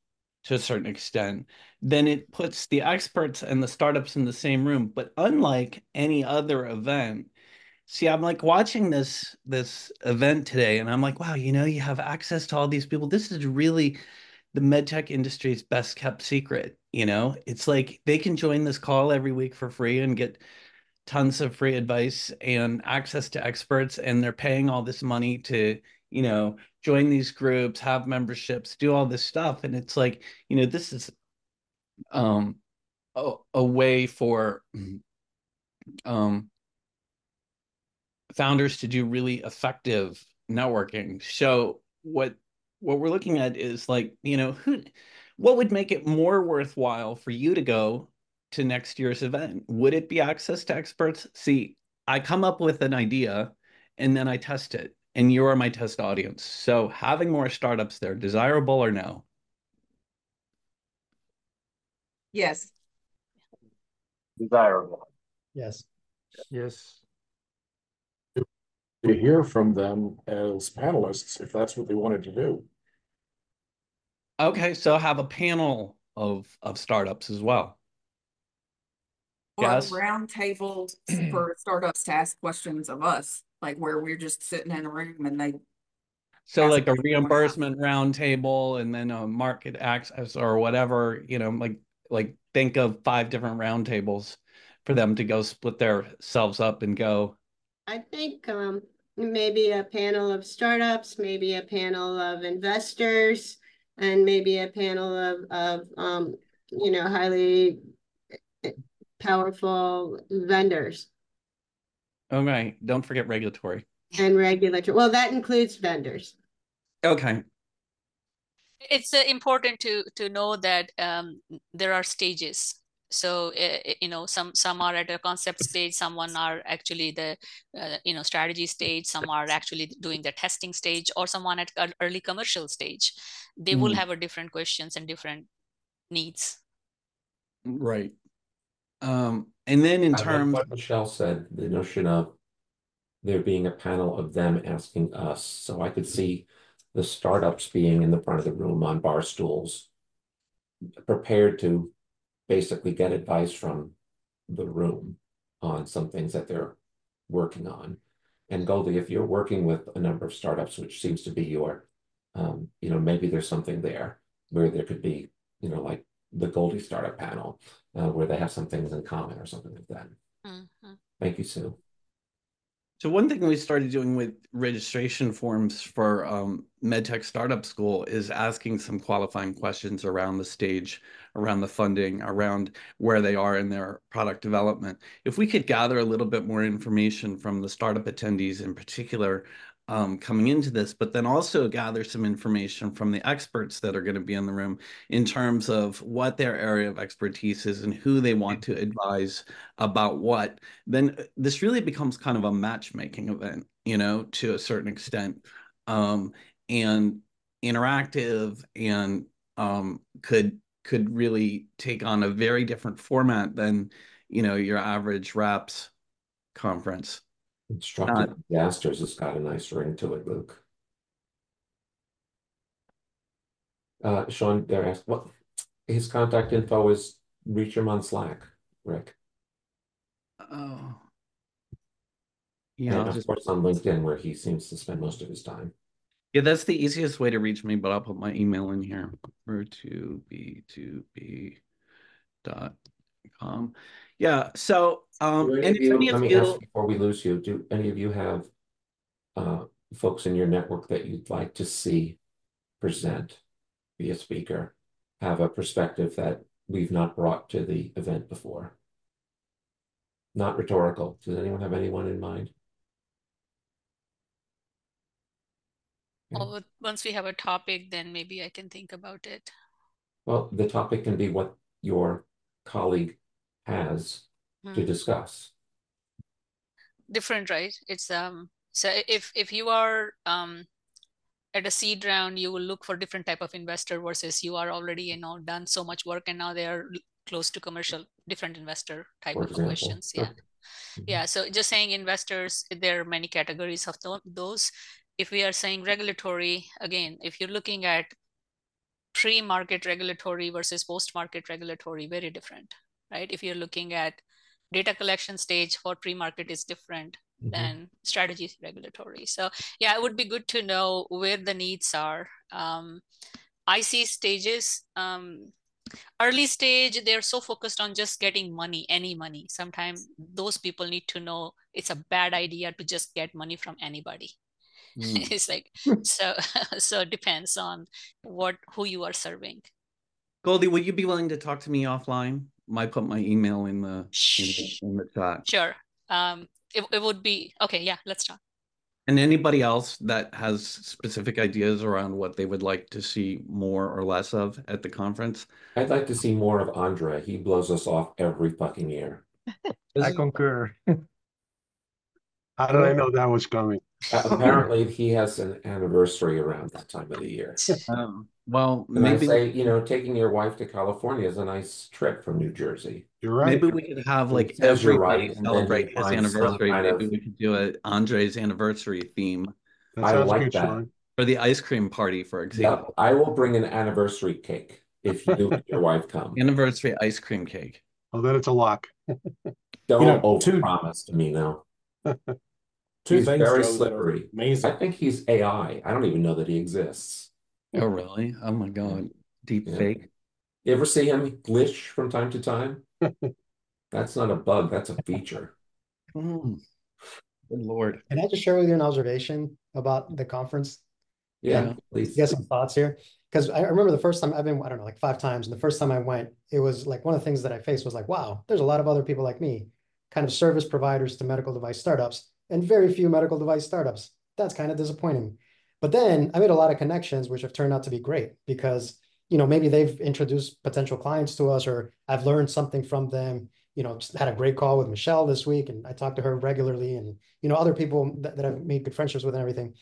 to a certain extent, then it puts the experts and the startups in the same room. But unlike any other event, see, I'm like watching this event today, and I'm like, wow, you know, you have access to all these people. This is really the medtech industry's best kept secret. You know, it's like they can join this call every week for free and get tons of free advice and access to experts, and they're paying all this money to, you know, join these groups, have memberships, do all this stuff. And it's like, you know, this is a way for founders to do really effective networking. So what we're looking at is like, what would make it more worthwhile for you to go to next year's event? Would it be access to experts? See, I come up with an idea and then I test it, and you are my test audience. So having more startups there, desirable or no? Yes. Desirable. Yes. Yes. To hear from them as panelists, if that's what they wanted to do. Okay, so have a panel of startups as well. Or Yes. a round table for startups to ask questions of us, like where we're just sitting in a room and they. So like a reimbursement roundtable and then a market access or whatever, like think of 5 different roundtables for them to go split themselves up and go. I think maybe a panel of startups, maybe a panel of investors, and maybe a panel of highly powerful vendors. Okay, don't forget regulatory. And regulatory. Well, that includes vendors. Okay. It's important to know that there are stages. So some are at a concept stage, someone are actually the strategy stage, some are actually doing the testing stage, or someone at an early commercial stage. They will have a different questions and different needs. Right. And then in terms what Michelle said, the notion of there being a panel of them asking us. So I could see the startups being in the front of the room on bar stools, prepared to basically get advice from the room on some things that they're working on. And Goldie, if you're working with a number of startups, which seems to be your, maybe there's something there where there could be, like the Goldie startup panel, where they have some things in common or something like that. Mm-hmm. Thank you, Sue. So one thing we started doing with registration forms for MedTech Startup School is asking some qualifying questions around the stage, around the funding, around where they are in their product development. If we could gather a little bit more information from the startup attendees in particular, coming into this, but then also gather some information from the experts that are going to be in the room in terms of what their area of expertise is and who they want to advise about what, then this really becomes kind of a matchmaking event, to a certain extent, and interactive, and could really take on a very different format than, your average reps conference. Constructive disasters has got a nice ring to it, Luke. Sean, they're asked what his contact info is. Reach him on Slack, Rick. Oh, yeah. And of course on LinkedIn, where he seems to spend most of his time. Yeah, that's the easiest way to reach me, but I'll put my email in here. b2b.com. Yeah, so let me ask before we lose you, do any of you have folks in your network that you'd like to see present, be a speaker, have a perspective that we've not brought to the event before? Not rhetorical. Does anyone have anyone in mind? Well, once we have a topic, then maybe I can think about it. Well, the topic can be what your colleague has to discuss. Different, right? It's so if you are at a seed round, you will look for different type of investor versus you are already done so much work and now they are close to commercial, different investor type of questions. Yeah. Yeah. So just saying investors, there are many categories of those. If we are saying regulatory, again, if you're looking at pre-market regulatory versus post-market regulatory, very different, right? If you're looking at data collection stage for pre-market is different than strategy regulatory. So yeah, it would be good to know where the needs are. I see stages, early stage, they're so focused on just getting money, any money. Sometimes those people need to know it's a bad idea to just get money from anybody. It's like, so it depends on who you are serving. Goldie, would you be willing to talk to me offline? I put my email in the chat. Sure. it would be okay. Yeah, let's talk. And anybody else that has specific ideas around what they would like to see more or less of at the conference? I'd like to see more of Andre. He blows us off every fucking year. I concur. How did I know that was coming? Apparently, he has an anniversary around that time of the year. Well, And maybe I say, you know, taking your wife to California is a nice trip from New Jersey. You're right. maybe we could have like says you're everybody right, and then celebrate you his find some anniversary. kind Maybe of- we could do a Andre's anniversary theme That I sounds like good, that. Sean. for the ice cream party, for Yep, example. I will bring an anniversary cake if you and your wife come. Anniversary ice cream cake. Oh, then it's a lock. Don't two- overpromise to me now. Two He's things, very Joe, that are slippery. amazing. I think he's AI. I don't even know that he exists. Oh, really? Oh my God. Deep Yeah. fake. You ever see him glitch from time to time? That's not a bug, that's a feature. Good Lord. Can I just share with you an observation about the conference? Yeah, And please. get some thoughts here. Because I remember the first time I've been, I don't know, like 5 times. And the first time I went, it was like one of the things that I faced was like, wow, there's a lot of other people like me, kind of service providers to medical device startups, and very few medical device startups. That's kind of disappointing. But then I made a lot of connections, which have turned out to be great because, you know, maybe they've introduced potential clients to us, or I've learned something from them. You know, just had a great call with Michelle this week, and I talk to her regularly, and, you know, other people that I've made good friendships with and everything.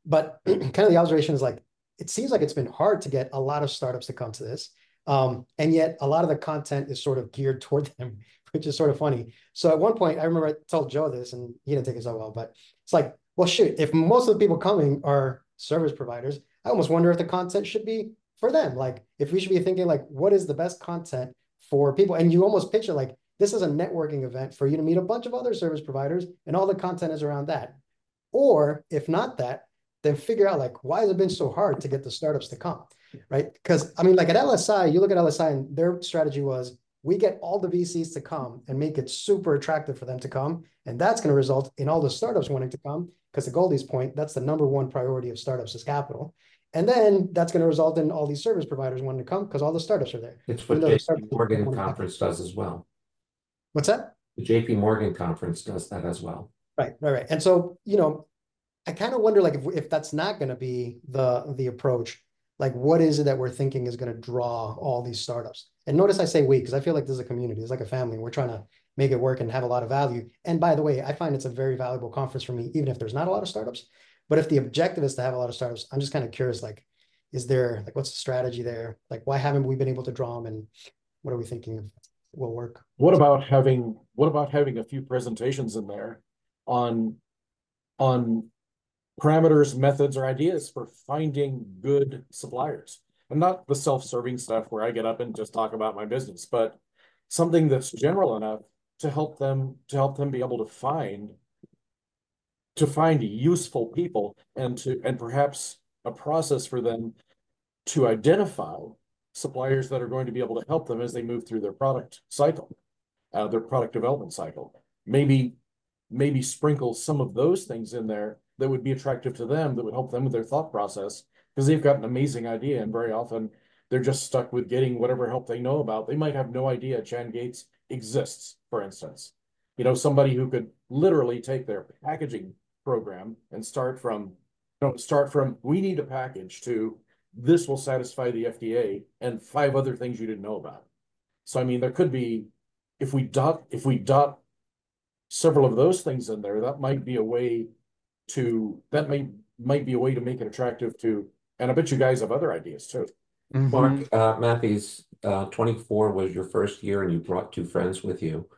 But kind of the observation is like, it seems like it's been hard to get a lot of startups to come to this. And yet a lot of the content is sort of geared toward them, which is sort of funny. So at one point, I remember I told Joe this, and he didn't take it so well, but it's like, well, shoot, if most of the people coming are service providers, I almost wonder if the content should be for them. Like, if we should be thinking like, what is the best content for people? And you almost picture like, this is a networking event for you to meet a bunch of other service providers, and all the content is around that. Or if not that, then figure out like, why has it been so hard to get the startups to come, right? Because I mean, like at LSI, you look at LSI and their strategy was, we get all the VCs to come and make it super attractive for them to come. And that's going to result in all the startups wanting to come, because to Goldie's point, that's the #1 priority of startups is capital. And then that's going to result in all these service providers wanting to come because all the startups are there. It's what JP Morgan conference does as well. What's that? The JP Morgan conference does that as well. Right. And so, you know, I kind of wonder like if that's not going to be the approach, like what is it that we're thinking is going to draw all these startups? And notice I say we, because I feel like this is a community. It's like a family. We're trying to make it work and have a lot of value. And by the way, I find it's a very valuable conference for me, even if there's not a lot of startups. But if the objective is to have a lot of startups, I'm just kind of curious, like, is there, like, what's the strategy there? Like, why haven't we been able to draw them, and what are we thinking will work? What about having a few presentations in there on parameters, methods, or ideas for finding good suppliers? And not the self-serving stuff where I get up and just talk about my business, but something that's general enough to help them be able to find useful people, and perhaps a process for them to identify suppliers that are going to be able to help them as they move through their product cycle, their product development cycle. Maybe sprinkle some of those things in there that would be attractive to them, that would help them with their thought process, because they've got an amazing idea, and very often they're just stuck with getting whatever help they know about. They might have no idea Chan Gates exists, for instance. You know, somebody who could literally take their packaging program and start from we need a package to this will satisfy the FDA and 5 other things you didn't know about. So I mean, there could be, if we dot several of those things in there, that might be a way to make it attractive to, and I bet you guys have other ideas too. Mark Matthews, 24 was your first year, and you brought 2 friends with you.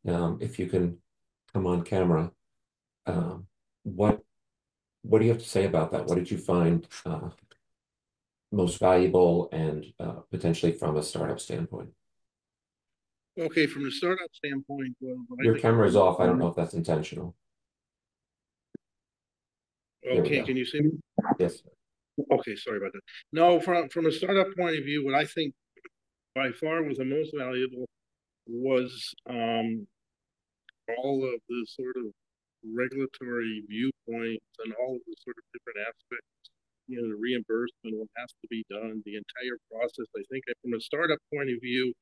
If you can come on camera, what do you have to say about that? What did you find most valuable, and potentially from a startup standpoint? Okay, from the startup standpoint, your camera's off. I don't know if that's intentional. Okay, can you see me? Yes. Okay, sorry about that. No, from a startup point of view, what I think by far was the most valuable was all of the sort of regulatory viewpoints and all of the sort of different aspects, you know, the reimbursement, what has to be done, the entire process. I think from a startup point of view,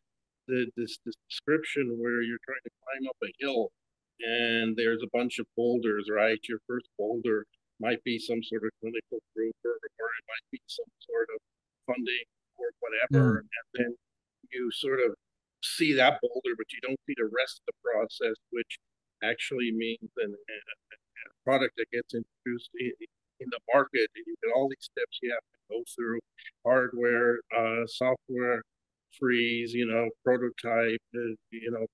this description where you're trying to climb up a hill and there's a bunch of boulders, right? Your first boulder might be some sort of clinical proof, or it might be some sort of funding or whatever. And then you sort of see that boulder, but you don't see the rest of the process, which actually means a product that gets introduced in the market, and you get all these steps you have to go through: hardware, software, freeze, prototype,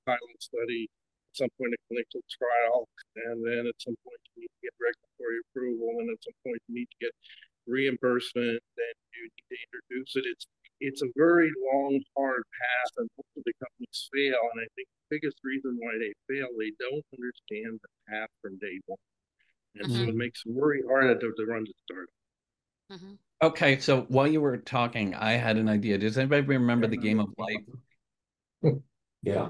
pilot study, at some point a clinical trial, and then at some point you need to get regulatory approval, and at some point you need to get reimbursement, then you need to introduce it. It's a very long, hard path, and most of the companies fail. And I think the biggest reason why they fail, they don't understand the path from day one. And so it makes it very hard to run the startup. Okay, so while you were talking, I had an idea. Does anybody remember the Game of Life? Yeah.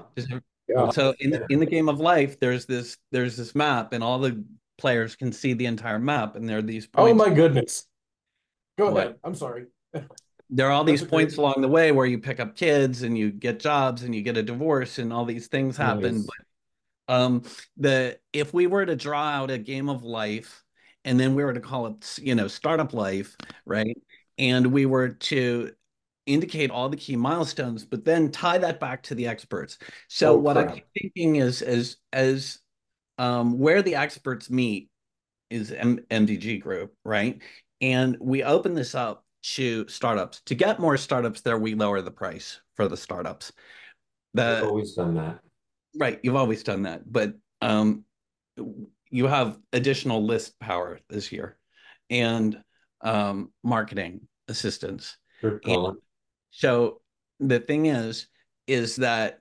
So in the Game of Life, there's this map, and all the players can see the entire map, and there are these points. Oh my goodness. Go ahead. I'm sorry. There are all these points along the way where you pick up kids and you get jobs and you get a divorce and all these things happen. Nice. But if we were to draw out a Game of Life, and then we were to call it, Startup Life, right? And we were to indicate all the key milestones, but then tie that back to the experts. So what I keep thinking is as where the experts meet is MDG group, right? And we open this up to startups. To get more startups there, we lower the price for the startups. You've always done that. Right, you've always done that, but you have additional list power this year and marketing assistance. And so the thing is that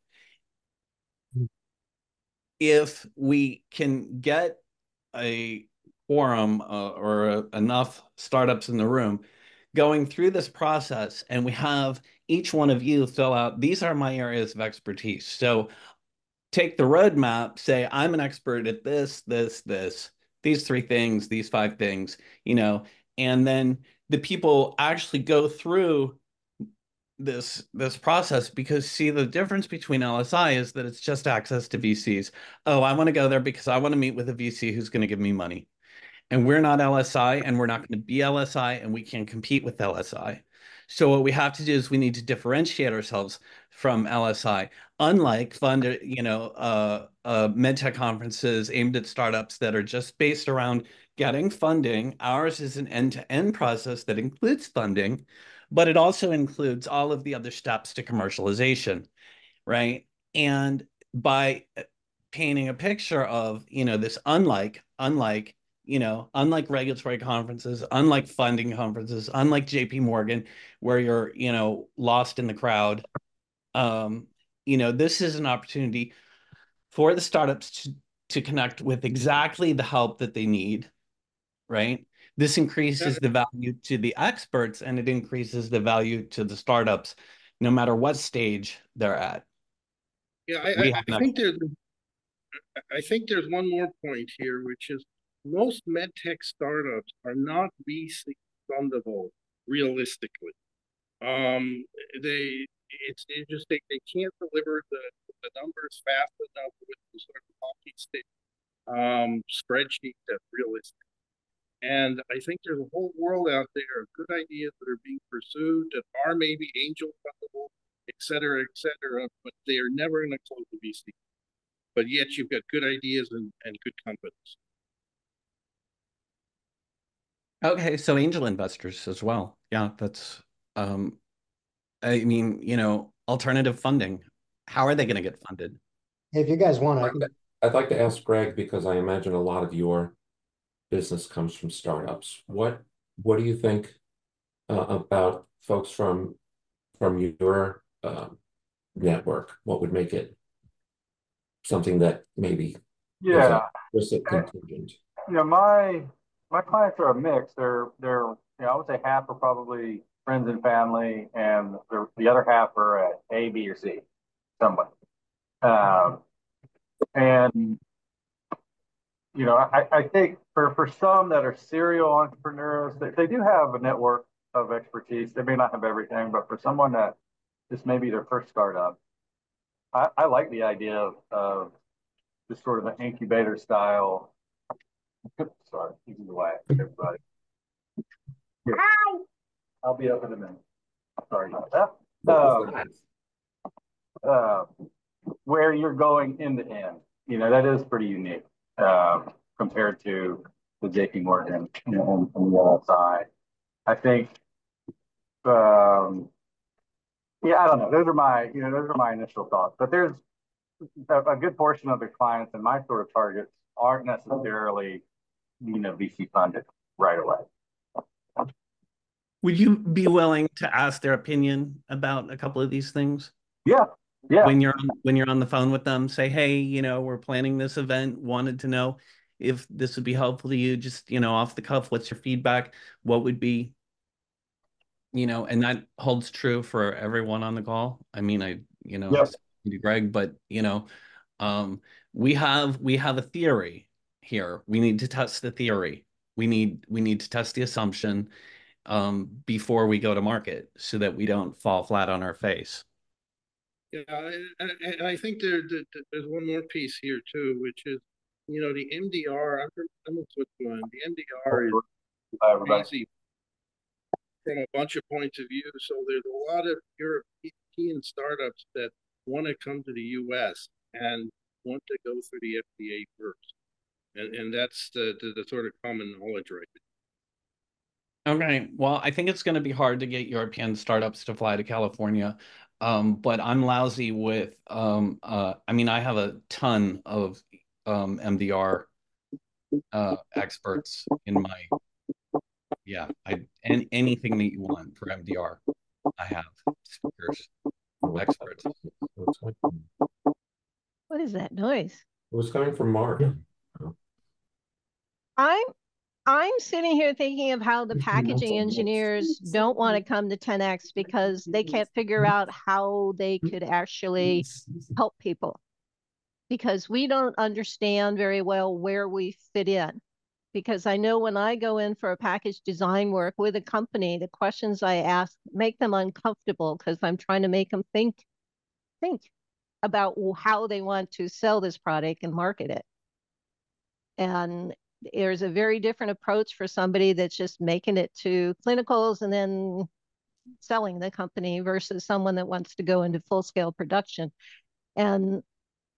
if we can get a quorum or enough startups in the room going through this process, and we have each one of you fill out, these are my areas of expertise. So take the roadmap, say, I'm an expert at this, these 3 things, these 5 things, and then the people actually go through this process, because see, the difference between LSI is that it's just access to VCs. Oh, I want to go there because I want to meet with a VC who's going to give me money. And we're not LSI, and we're not going to be LSI, and we can't compete with LSI. So what we have to do is we need to differentiate ourselves from LSI. Unlike MedTech conferences aimed at startups that are just based around getting funding, ours is an end-to-end process that includes funding, but it also includes all of the other steps to commercialization, right? And by painting a picture of, this unlike regulatory conferences, unlike funding conferences, unlike JP Morgan, where you're, lost in the crowd, this is an opportunity for the startups to connect with exactly the help that they need, right? This increases the value to the experts, and it increases the value to the startups, no matter what stage they're at. Yeah, I think there's one more point here, which is most MedTech startups are not VC fundable realistically. They can't deliver the numbers fast enough with the sort of hockey stick spreadsheet that's realistic. And I think there's a whole world out there of good ideas that are being pursued that are maybe angel fundable, et cetera, but they are never going to close the VC. But yet you've got good ideas and good companies. Okay, so angel investors as well. Yeah, that's, alternative funding. How are they going to get funded? If you guys want, I'd like to ask Greg, because I imagine a lot of your business comes from startups. What do you think about folks from your network? What would make it something that maybe was a contingent? My clients are a mix. They're I would say half are probably friends and family, and the other half are at A, B, or C, somebody. And I think for some that are serial entrepreneurs, they do have a network of expertise. They may not have everything, but for someone that this may be their first startup, I like the idea of just sort of an incubator style. Sorry, easy away, everybody. Here. Hi. I'll be up in a minute. Sorry about that. Where you're going end to end, you know, that is pretty unique compared to the JP Morgan, you know, on the other side. I think, yeah, I don't know. Those are my initial thoughts. But there's a good portion of the clients and my sort of targets aren't necessarily, you know, VC funded right away. Would you be willing to ask their opinion about a couple of these things? Yeah. Yeah. When you're on the phone with them, say, hey, you know, we're planning this event, wanted to know if this would be helpful to you, just, you know, off the cuff, what's your feedback? What would be, you know, and that holds true for everyone on the call. I mean, you know, yes. Greg, but you know, we have a theory here. We need to test the theory. We need to test the assumption before we go to market so that we don't fall flat on our face. Yeah, and I think there's one more piece here too, which is, you know, the MDR. I'm in Switzerland. The MDR is crazy from a bunch of points of view. So there's a lot of European startups that want to come to the U.S. and want to go through the FDA first, and that's the sort of common knowledge right now. Okay, well, I think it's going to be hard to get European startups to fly to California. But I'm lousy with, I mean, I have a ton of MDR experts in my, yeah, and anything that you want for MDR, I have speakers, experts. What is that noise? It was coming from Mark. I'm sitting here thinking of how the packaging engineers don't want to come to 10X because they can't figure out how they could actually help people, because we don't understand very well where we fit in. Because I know when I go in for a package design work with a company, the questions I ask make them uncomfortable because I'm trying to make them think about how they want to sell this product and market it. And there's a very different approach for somebody that's just making it to clinicals and then selling the company versus someone that wants to go into full-scale production. And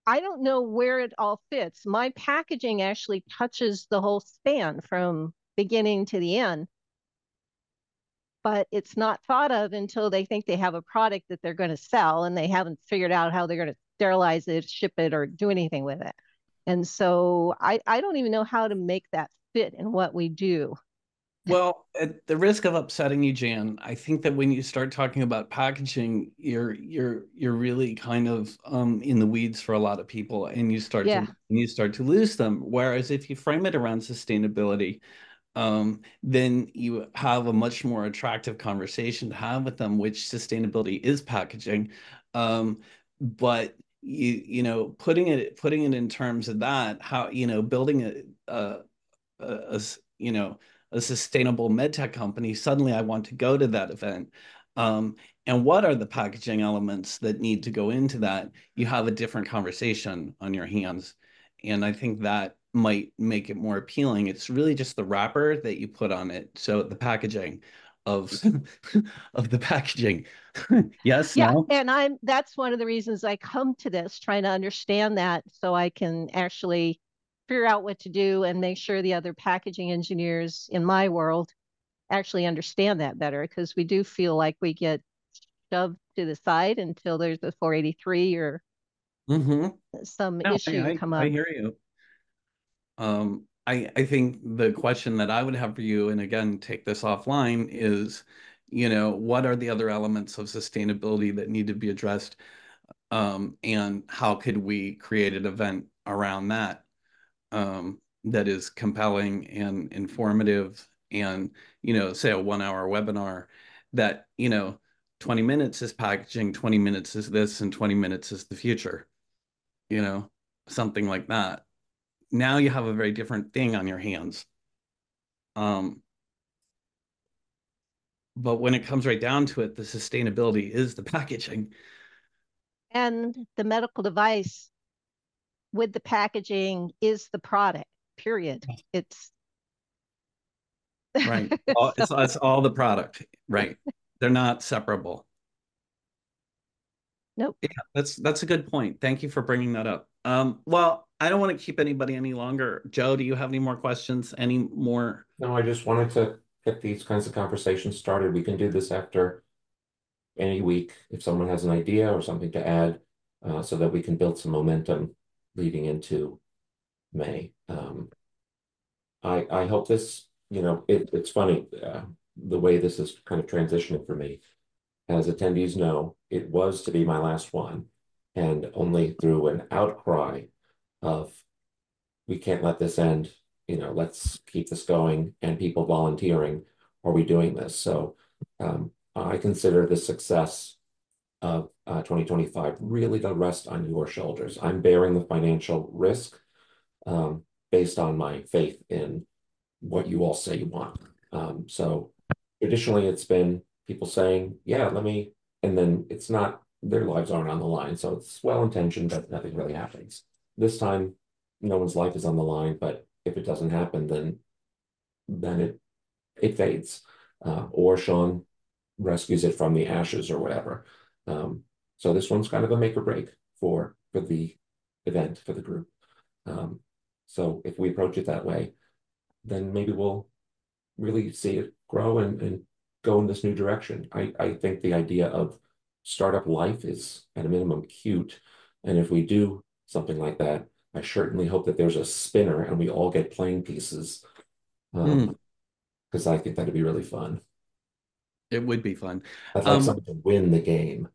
I don't know where it all fits. My packaging actually touches the whole span from beginning to the end, but it's not thought of until they think they have a product that they're going to sell and they haven't figured out how they're going to sterilize it, ship it, or do anything with it. And so I don't even know how to make that fit in what we do. Well, at the risk of upsetting you, Jan, I think that when you start talking about packaging, you're really kind of in the weeds for a lot of people, and you start to lose them. Whereas if you frame it around sustainability, then you have a much more attractive conversation to have with them, which sustainability is packaging. But you know, putting it in terms of that, how, you know, building a sustainable MedTech company, suddenly I want to go to that event. And what are the packaging elements that need to go into that? You have a different conversation on your hands. And I think that might make it more appealing. It's really just the wrapper that you put on it. So the packaging of the packaging. Yes, yeah, no? And that's one of the reasons I come to this, trying to understand that so I can actually figure out what to do and make sure the other packaging engineers in my world actually understand that better, because we do feel like we get shoved to the side until there's a 483 or some issue come up. I hear you. I think the question that I would have for you, and again, take this offline, is, you know, what are the other elements of sustainability that need to be addressed? And how could we create an event around that that is compelling and informative, and, you know, say a 1-hour webinar that, you know, 20 minutes is packaging, 20 minutes is this, and 20 minutes is the future, you know, something like that. Now you have a very different thing on your hands. But when it comes right down to it, the sustainability is the packaging. And the medical device with the packaging is the product, period. It's right. It's all the product, right? They're not separable. Nope. Yeah, that's a good point. Thank you for bringing that up. Well, I don't want to keep anybody any longer. Joe, do you have any more questions? Any more? No, I just wanted to get these kinds of conversations started. We can do this after any week if someone has an idea or something to add, so that we can build some momentum leading into May. I hope this, it's funny, the way this is kind of transitioning for me. As attendees know, it was to be my last one, and only through an outcry of, we can't let this end, let's keep this going, and people volunteering, are we doing this? So I consider the success of 2025 really to rest on your shoulders. I'm bearing the financial risk based on my faith in what you all say you want. So traditionally it's been people saying, yeah, and then it's not, their lives aren't on the line. So it's well-intentioned, but nothing really happens. This time, no one's life is on the line, but if it doesn't happen, then it fades. Or Sean rescues it from the ashes or whatever. So this one's kind of a make or break for the event, for the group. So if we approach it that way, then maybe we'll really see it grow and go in this new direction. I think the idea of startup life is at a minimum cute. And if we do something like that, I certainly hope that there's a spinner and we all get playing pieces. Because I think that'd be really fun. It would be fun. I'd like someone to win the game.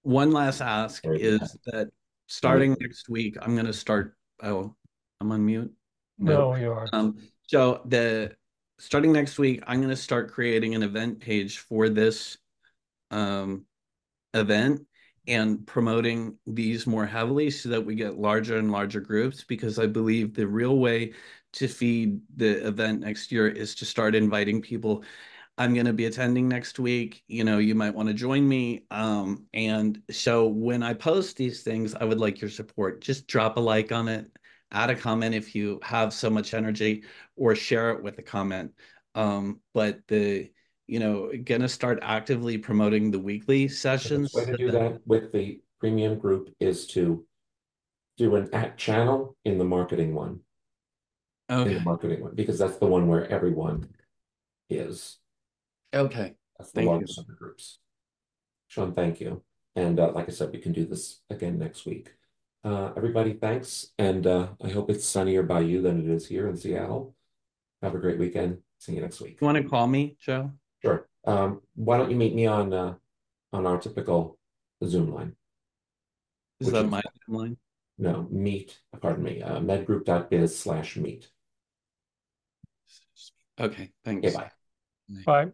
One last ask is that starting next week, I'm going to start. Oh, I'm on mute. No, you are. So starting next week, I'm going to start creating an event page for this event and promoting these more heavily so that we get larger and larger groups, because I believe the real way to feed the event next year is to start inviting people. I'm going to be attending next week. You might want to join me. And so when I post these things, I would like your support. Just drop a like on it, add a comment if you have so much energy, or share it with a comment. But going to start actively promoting the weekly sessions. The way to do that with the premium group is to do an @channel in the marketing one. Okay. In the marketing one, because that's the one where everyone is. Okay. That's the largest of the groups. Sean, thank you. And like I said, we can do this again next week. Everybody, thanks. And I hope it's sunnier by you than it is here in Seattle. Have a great weekend. See you next week. You want to call me, Joe? Sure. Why don't you meet me on our typical Zoom line? Is that my Zoom line? No, medgroup.biz/meet. Okay, thanks. Okay, bye. Bye.